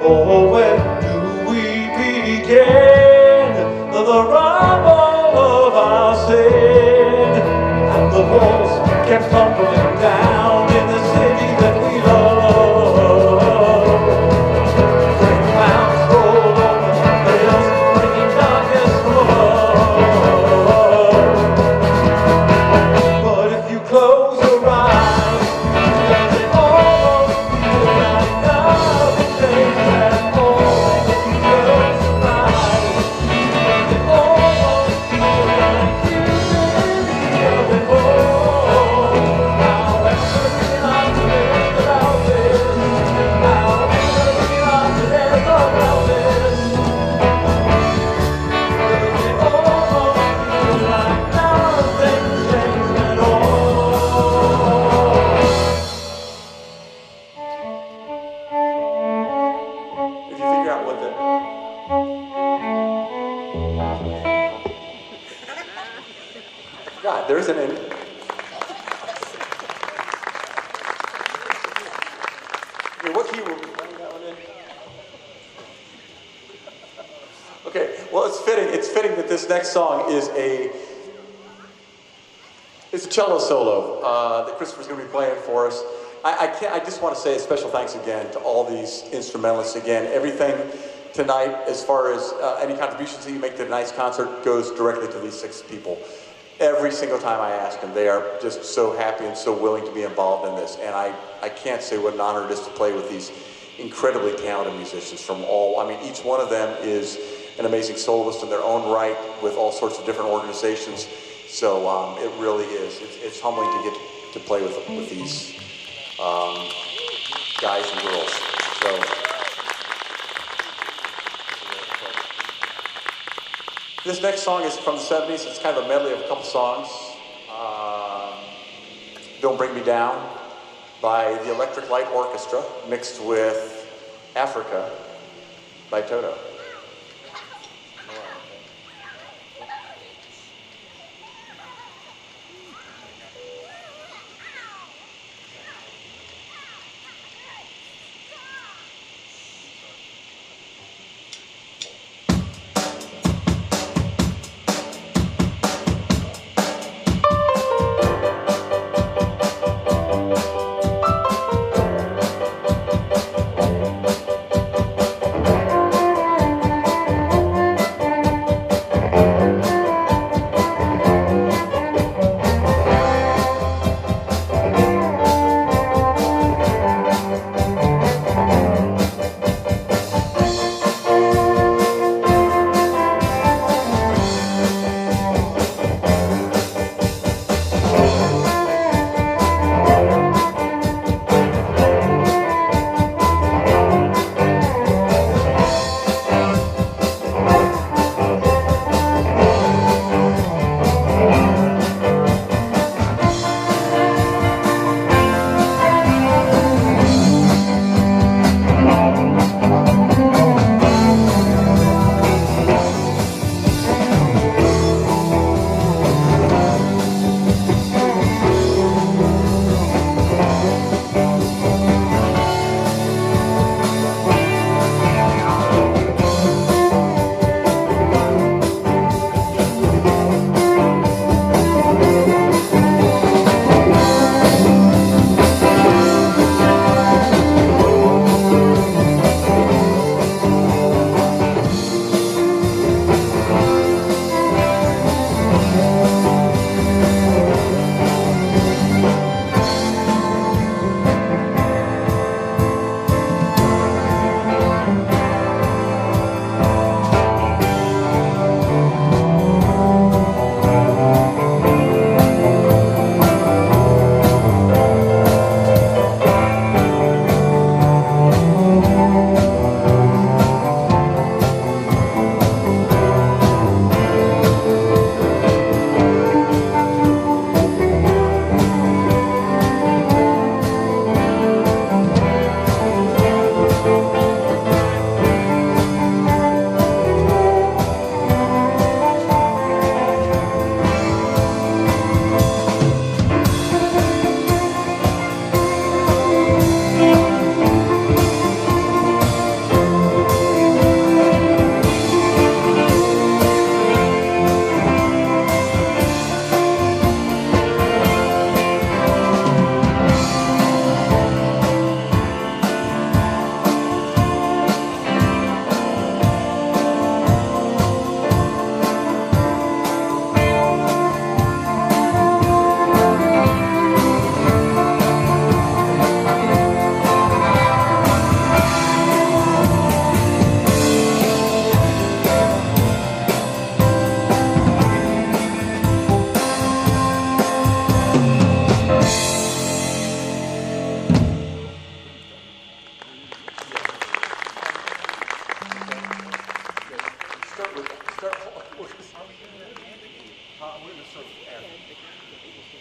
Speaker 5: Oh, when do we begin the rumble of our sin? And the walls kept tumbling down in the city that we love. Great clouds roll over the hills, bringing darkness from above. But if you close your eyes, does it almost feel like nothing changed at all? If you close your eyes, does it almost feel like you didn't before? How every optimist about this, how every optimist about this. Does it almost feel like nothing changed at all? If you figure out what the God, there isn't any. Okay, what key were we playing that one in? Okay, well, it's fitting. It's fitting that this next song is a cello solo that Christopher's going to be playing for us. I just want to say a special thanks again to all these instrumentalists. Again, everything tonight, as far as any contributions that you make to tonight's concert, goes directly to these 6 people. Every single time I ask them, they are just so happy and so willing to be involved in this. And I can't say what an honor it is to play with these incredibly talented musicians from all, I mean, each one of them is an amazing soloist in their own right with all sorts of different organizations. So it really is. It's humbling to get to play with these guys and girls. So. This next song is from the 70s. It's kind of a medley of a couple songs. Don't Bring Me Down by the Electric Light Orchestra mixed with Africa by Toto.
Speaker 7: Thank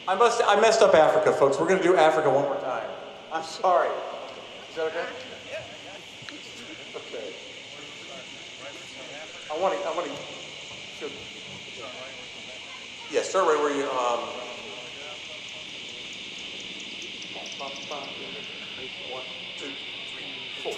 Speaker 4: I messed up Africa, folks. We're going to do Africa one more time. I'm sorry. Is that okay? Okay. I want to. Yeah, start right where you. 1, 2, 3, 4.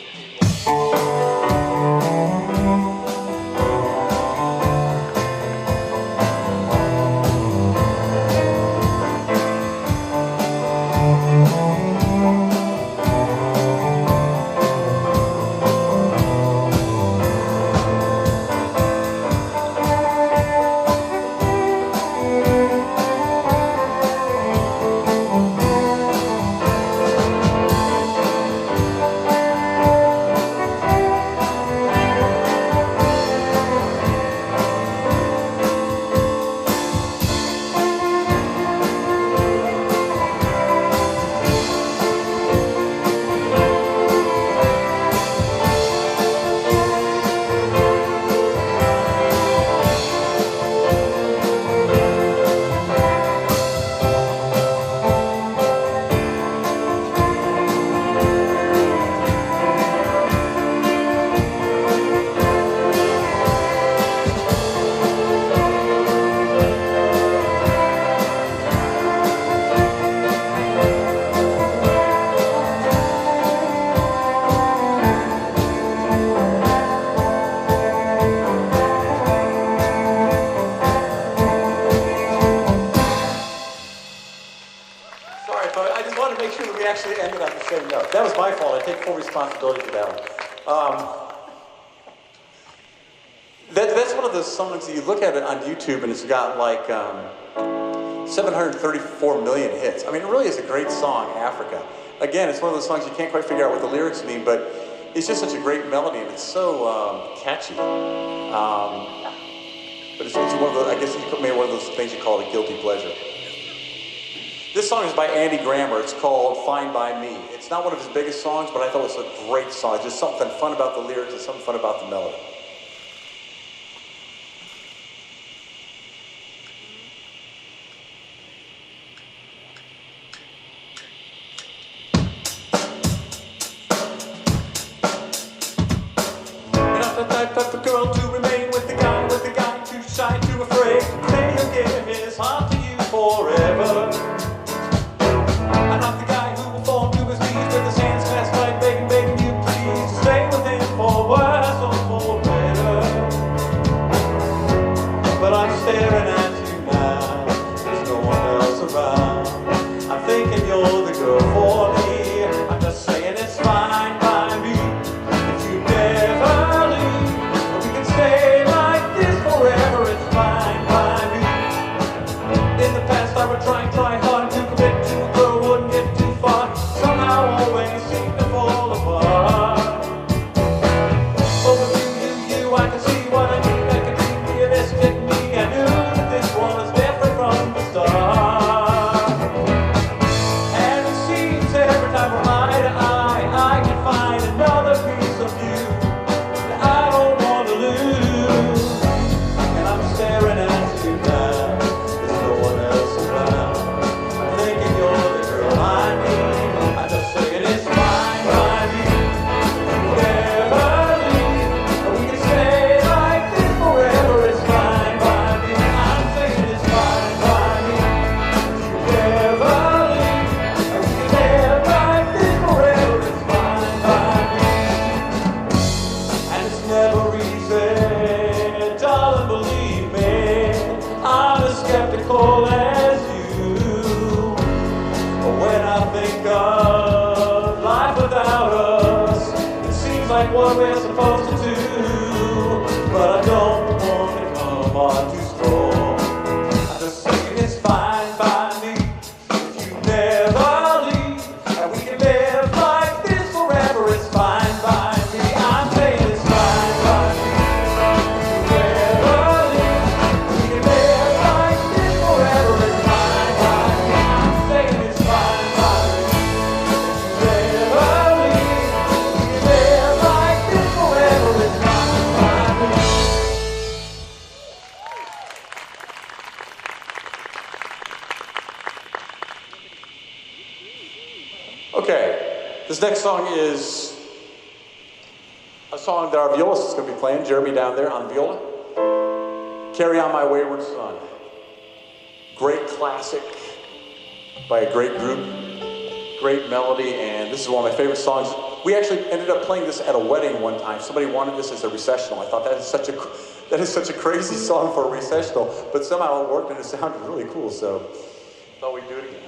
Speaker 4: That was my fault. I take full responsibility for that one. That's one of those songs that you look at it on YouTube and it's got like 734 million hits. I mean, it really is a great song, Africa. Again, it's one of those songs you can't quite figure out what the lyrics mean, but it's just such a great melody and it's so catchy. But it's one of those, I guess you could maybe one of those things you call a guilty pleasure. This song is by Andy Grammer. It's called Fine By Me. It's not one of his biggest songs, but I thought it was a great song. Just something fun about the lyrics and something fun about the melody. You're not the type of girl to remain with the guy too shy, too afraid. Say he'll give his heart to you forever. I'm not the guy who will fall to his knees with his hands clasped tight, begging you please to stay with him for worse or for better. But I'm staring at you now, there's no one else around. I'm thinking you're the girl for me. I'm just saying it's fine by me. If you never leave, we can stay like this forever. It's fine by me. In the past I would try hard to commit to a girl, wouldn't get too far. Somehow always seem to fall apart. But with you, I can see what I need. I can be realistic me. I knew that this one was different from the start. And it seems every time we're eye to eye, I can find another piece of you that I don't want to lose. And I'm staring at you now, there's no one else around. I'm thinking you're the girl I need. I'm just saying it's fine by me. Never leave, and we can stay like this forever. It's fine by me. I'm saying it's fine by me. Never leave, and we can live like this forever. It's fine by me. And it's never easy, darling, believe me. I'm as skeptical as you. When I think of life without us, it seems like what we're supposed to do. But I don't want to come on too strong. I'm just saying it's fine by me. If you never leave, and we can live like this forever. It's fine by me. I'm saying it's fine by me. If you never leave, we can live like this forever. It's fine by me. I'm saying it's fine by me. If you never leave, we can live like this forever. next song is a song that our violist is going to be playing, Jeremy down there on viola. Carry On My Wayward Son. Great classic by a great group, great melody, and this is one of my favorite songs. We actually ended up playing this at a wedding one time. Somebody wanted this as a recessional. I thought that is such a crazy song for a recessional, but somehow it worked and it sounded really cool, so I thought we'd do it again.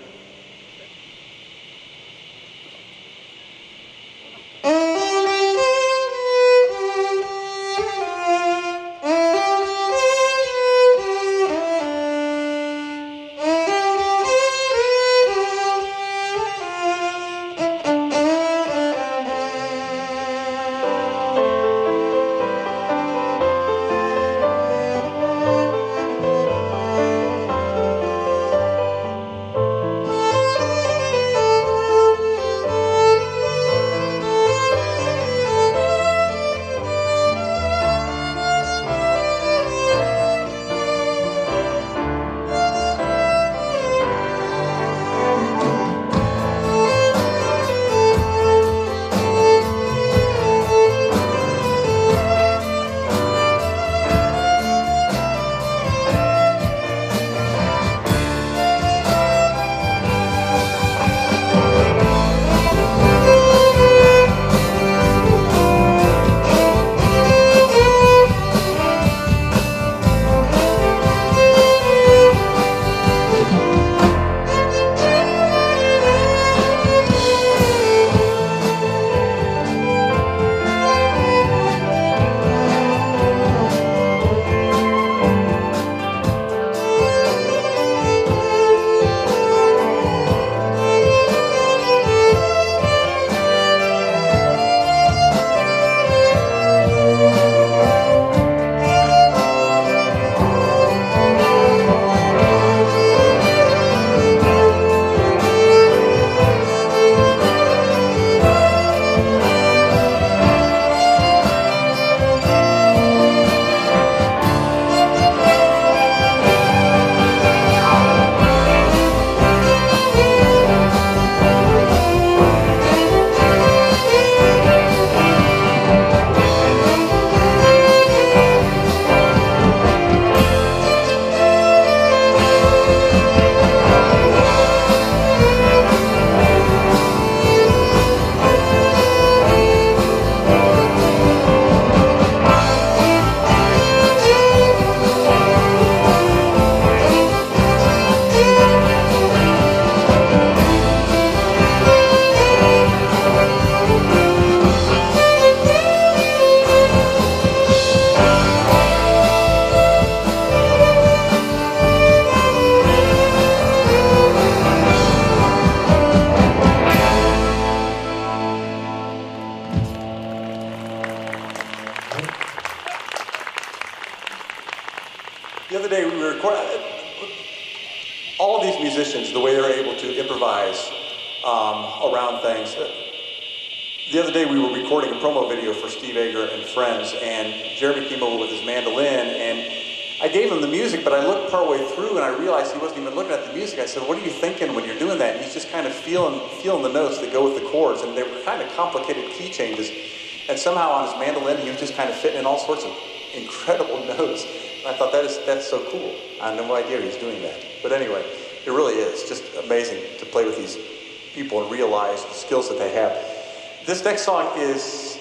Speaker 4: The other day we were recording, all of these musicians, the way they're able to improvise around things. The other day we were recording a promo video for Steve Ager and Friends, and Jeremy came over with his mandolin, and I gave him the music, but I looked partway through and I realized he wasn't even looking at the music. I said, "What are you thinking when you're doing that?" And he's just kind of feeling the notes that go with the chords, and they were kind of complicated key changes. And somehow on his mandolin, he was just kind of fitting in all sorts of incredible notes. And I thought that's so cool. I had no idea he was doing that. But anyway, it really is just amazing to play with these people and realize the skills that they have. This next song is,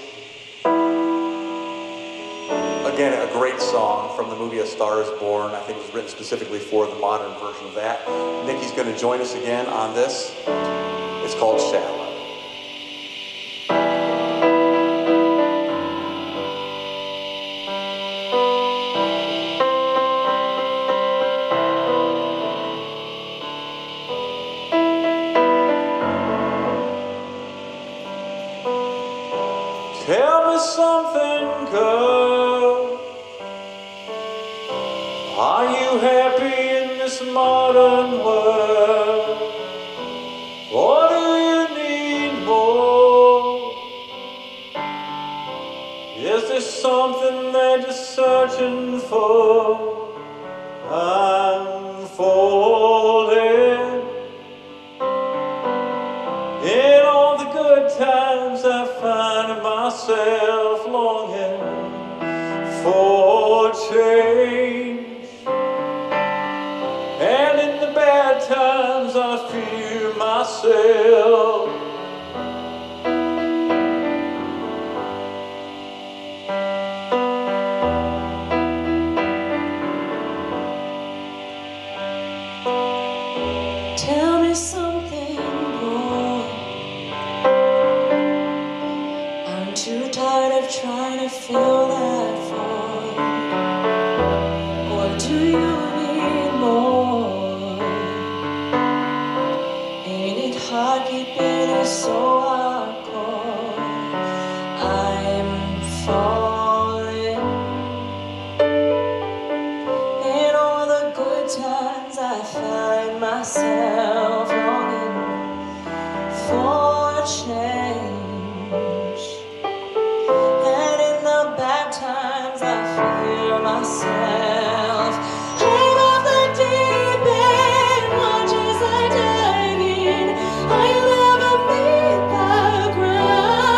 Speaker 4: again, a great song from the movie A Star Is Born. I think it was written specifically for the modern version of that. Nikki's going to join us again on this. It's called Shallow.
Speaker 5: Tell me something, girl. Are you happy in this modern world? Or do you need more? Is there something that you're searching for? I'm falling in all the good times. find myself longing for change. And in the bad times I fear myself.
Speaker 7: Tell me something more. I'm too tired of trying to fill that void. Or do you need more? Ain't it hard keeping it so hardcore? I'm falling. In all the good times I find myself longing for change. And in the bad times I fear myself. Out of the deep end, watch as I dive in. I never meet the ground.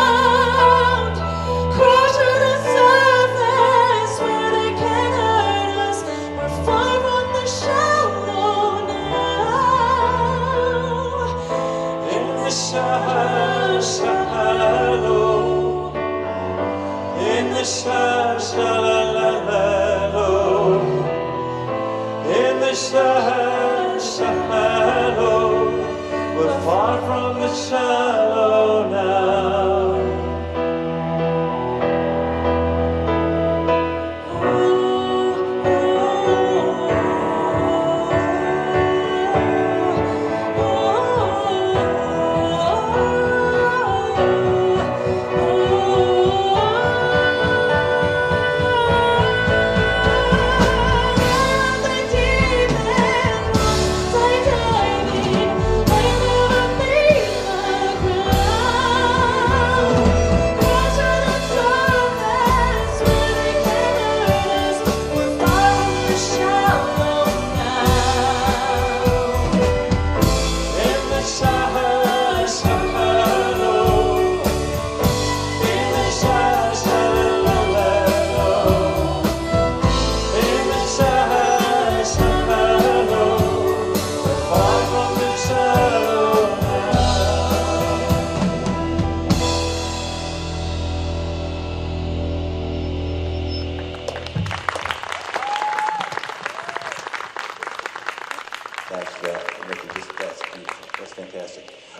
Speaker 7: Crash to the surface where they can hurt us. We're far from the shallow now.
Speaker 5: In the shallow, in the shallow, in the shallow, we're far from the shallow now.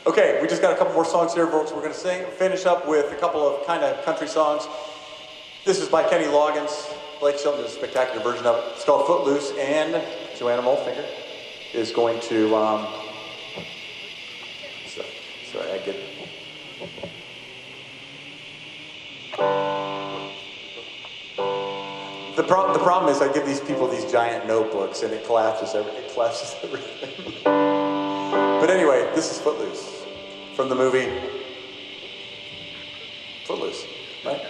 Speaker 5: Okay, we just got a couple more songs here, folks. We're going to finish up with a couple of kind of country songs. This is by Kenny Loggins. Blake Shelton did a spectacular version of it. It's called Footloose, and Joanna Mulfinger is going to, sorry, I get The problem is I give these people these giant notebooks and it collapses everything. But anyway, this is Footloose from the movie Footloose, right?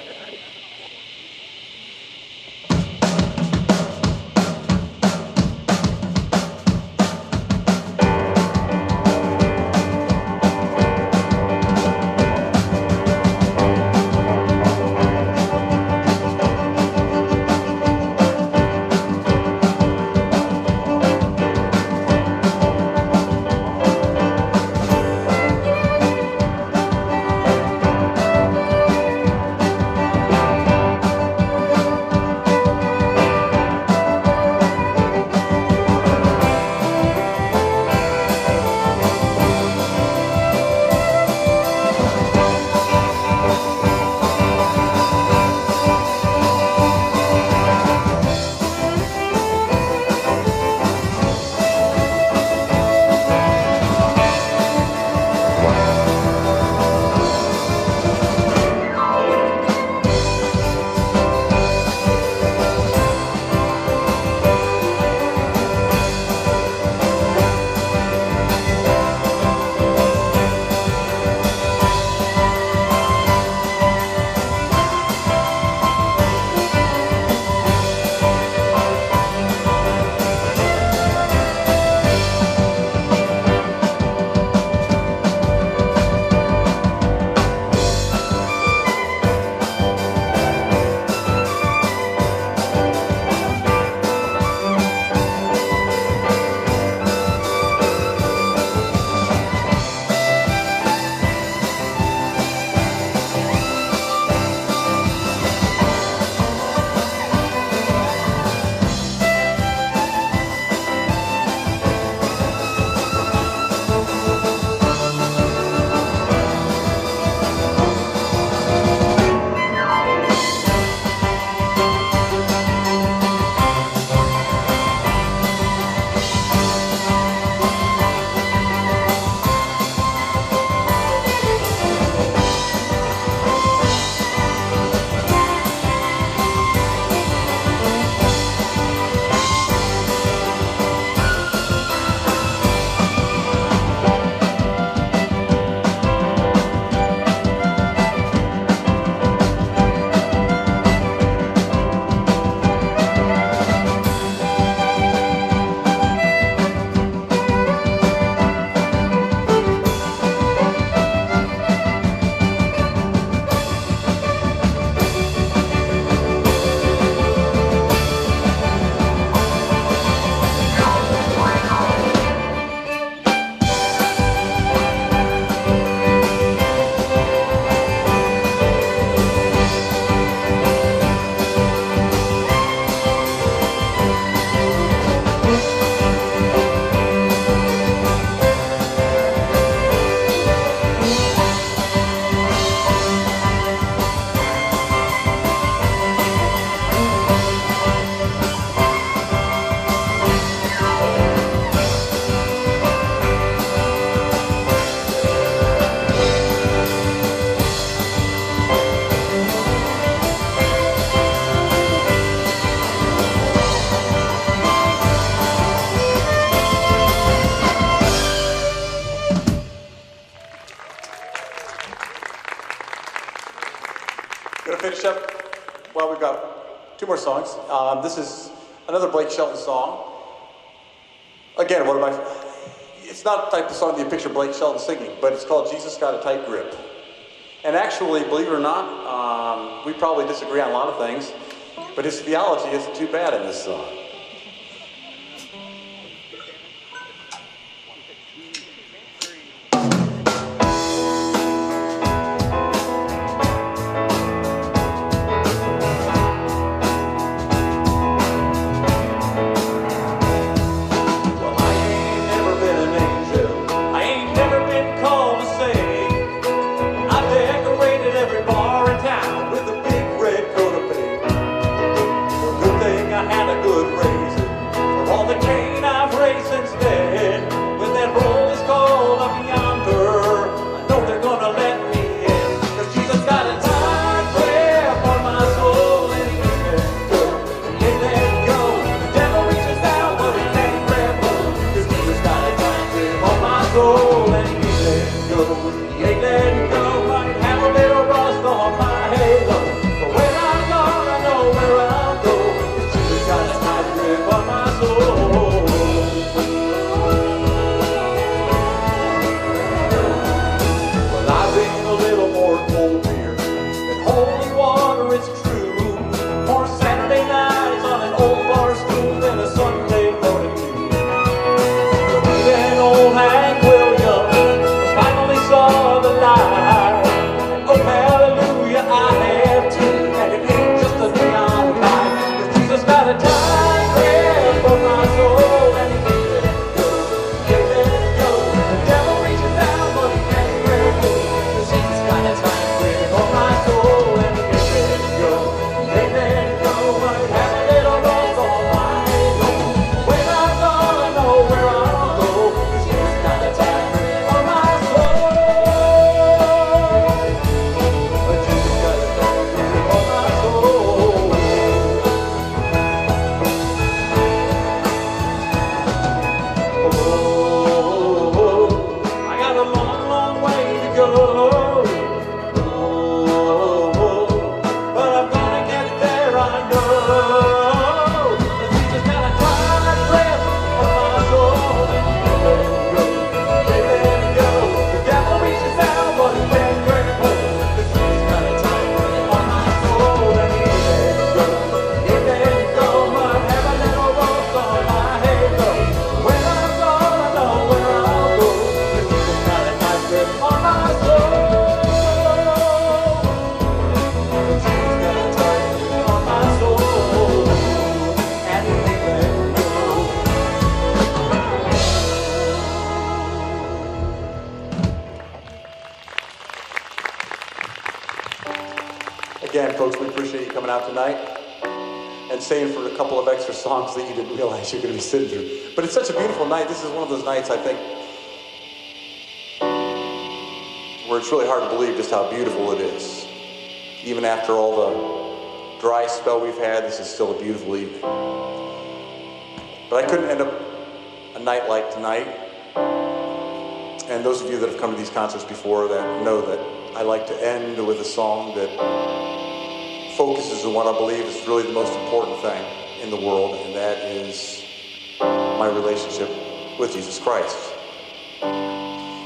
Speaker 4: Gonna finish up. Well, we've got two more songs. This is another Blake Shelton song. Again, one of my, it's not the type of song that you picture Blake Shelton singing, but it's called Jesus Got a Tight Grip. And actually, believe it or not, we probably disagree on a lot of things, but his theology isn't too bad in this song. Again, folks, we appreciate you coming out tonight and staying for a couple of extra songs that you didn't realize you're going to be sitting through. But it's such a beautiful night. This is one of those nights, I think, where it's really hard to believe just how beautiful it is. Even after all the dry spell we've had, this is still a beautiful evening. But I couldn't end up a night like tonight. And those of you that have come to these concerts before that know that I like to end with a song that focuses on what I believe is really the most important thing in the world, and that is my relationship with Jesus Christ.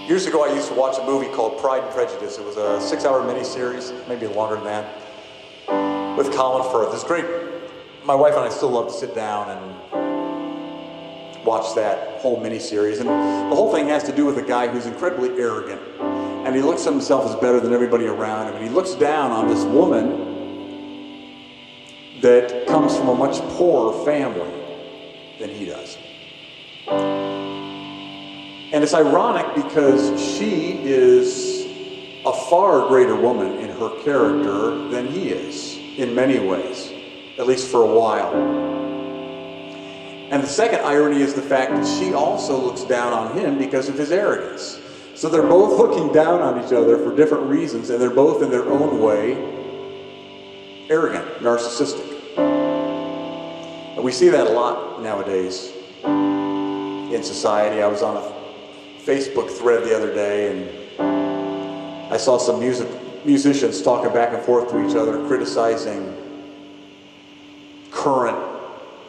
Speaker 4: Years ago, I used to watch a movie called Pride and Prejudice. It was a 6-hour miniseries, maybe longer than that, with Colin Firth. It's great. My wife and I still love to sit down and watch that whole miniseries. And the whole thing has to do with a guy who's incredibly arrogant. And he looks at himself as better than everybody around him. And he looks down on this woman that comes from a much poorer family than he does. And it's ironic because she is a far greater woman in her character than he is, in many ways, at least for a while. And the second irony is the fact that she also looks down on him because of his arrogance. So they're both looking down on each other for different reasons, and they're both in their own way arrogant, narcissistic. And we see that a lot nowadays in society. I was on a Facebook thread the other day, and I saw some music musicians talking back and forth to each other, criticizing current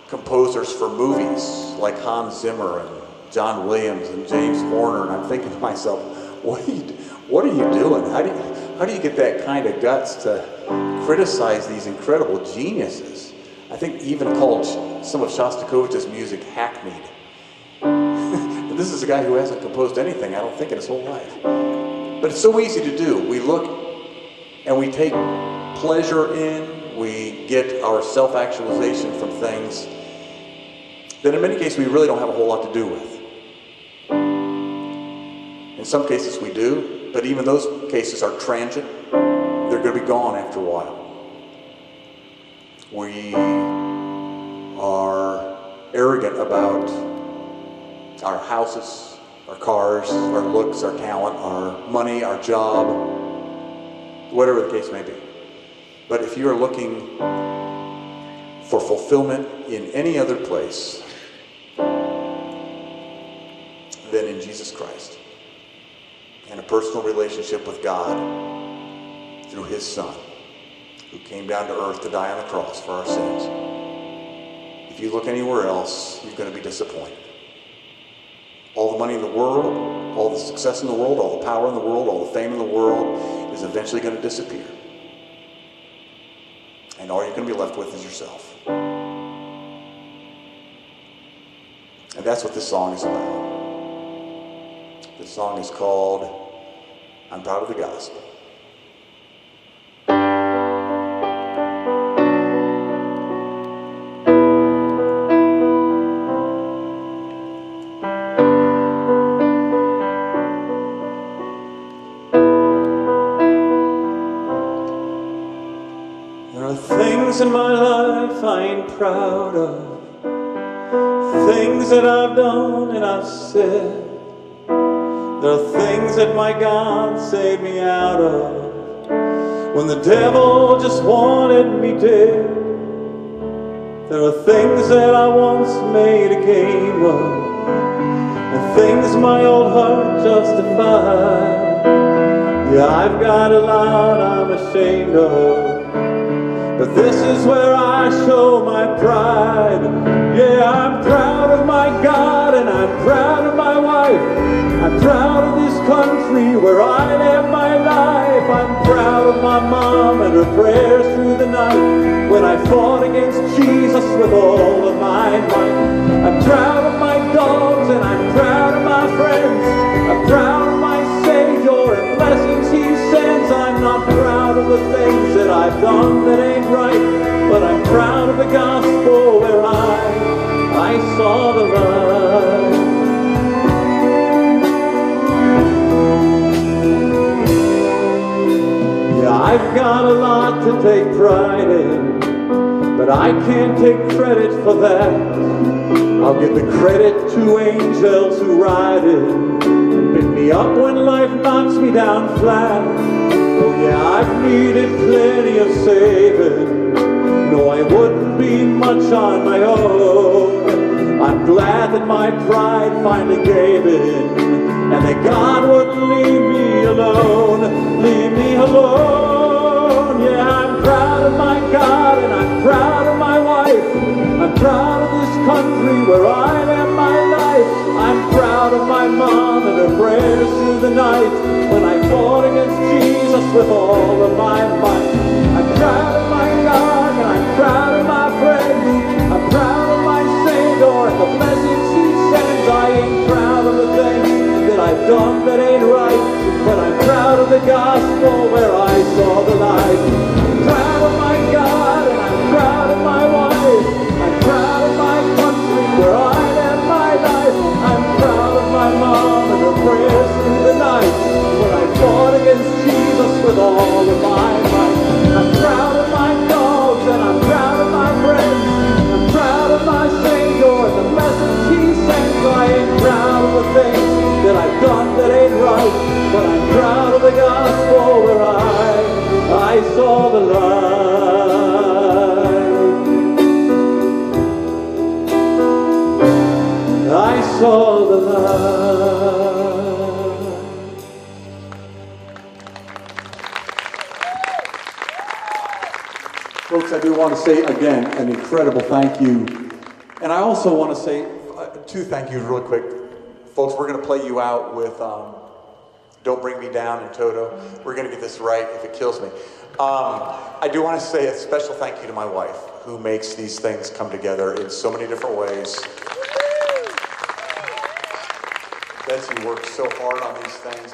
Speaker 4: composers for movies like Hans Zimmer and John Williams and James Horner, and I'm thinking to myself, what are you doing? How do you get that kind of guts to criticize these incredible geniuses? I think even called some of Shostakovich's music hackneyed. But this is a guy who hasn't composed anything, I don't think, in his whole life. But it's so easy to do. We look and we take pleasure in, we get our self-actualization from things that in many cases we really don't have a whole lot to do with. In some cases we do, but even those cases are transient. They're going to be gone after a while. We are arrogant about our houses, our cars, our looks, our talent, our money, our job, whatever the case may be. But if you are looking for fulfillment in any other place than in Jesus Christ and a personal relationship with God through His Son, who came down to earth to die on the cross for our sins, if you look anywhere else, you're going to be disappointed. All the money in the world, all the success in the world, all the power in the world, all the fame in the world is eventually going to disappear. And all you're going to be left with is yourself. And that's what this song is about. This song is called I'm Proud of the Gospel.
Speaker 5: There are things in my life I ain't proud of, things that I've done and I've said. There are things that my God saved me out of when the devil just wanted me dead. There are things that I once made a game of, and things my old heart justified. Yeah, I've got a lot I'm ashamed of, but this is where I show my pride. Yeah, I'm proud of my God and I'm proud of my wife. I'm proud of this country where I live my life. I'm proud of my mom and her prayers through the night when I fought against Jesus with all of my might. I'm proud of my dogs and I'm proud of my friends. I'm proud of my Savior and blessings He sends. I'm not proud of the things that I've done that ain't right, but I'm proud of the gospel where I saw the light. I've got a lot to take pride in, but I can't take credit for that. I'll give the credit to angels who ride in and pick me up when life knocks me down flat. Oh yeah, I've needed plenty of saving. No, I wouldn't be much on my own. I'm glad that my pride finally gave in and that God wouldn't leave me alone. Leave me alone. Yeah, I'm proud of my God and I'm proud of my wife. I'm proud of this country where I live my life. I'm proud of my mom and her prayers through the night when I fought against Jesus with all of my might. I'm proud of my God and I'm proud of my friends. I'm proud of my Savior and the blessings He sends. I ain't proud of the things that I've done that ain't right, but I'm proud of the gospel where I saw the light. I'm proud of my God and I'm proud of my wife. I'm proud of my country where I live my life. I'm proud of my mom and her prayers through the night when I fought against Jesus with all of my might. I'm proud of my dogs and I'm proud of my friends. I'm proud of my Savior and the blessings He sends. I ain't proud of the things that I've done that ain't right, but I'm proud of the gospel where I saw
Speaker 4: Folks, I do want to say again an incredible thank you. And I also want to say two thank yous really quick. Folks, we're going to play you out with Don't Bring Me Down and Toto. We're going to get this right if it kills me. I do want to say a special thank you to my wife, who makes these things come together in so many different ways. Betsy works so hard on these things.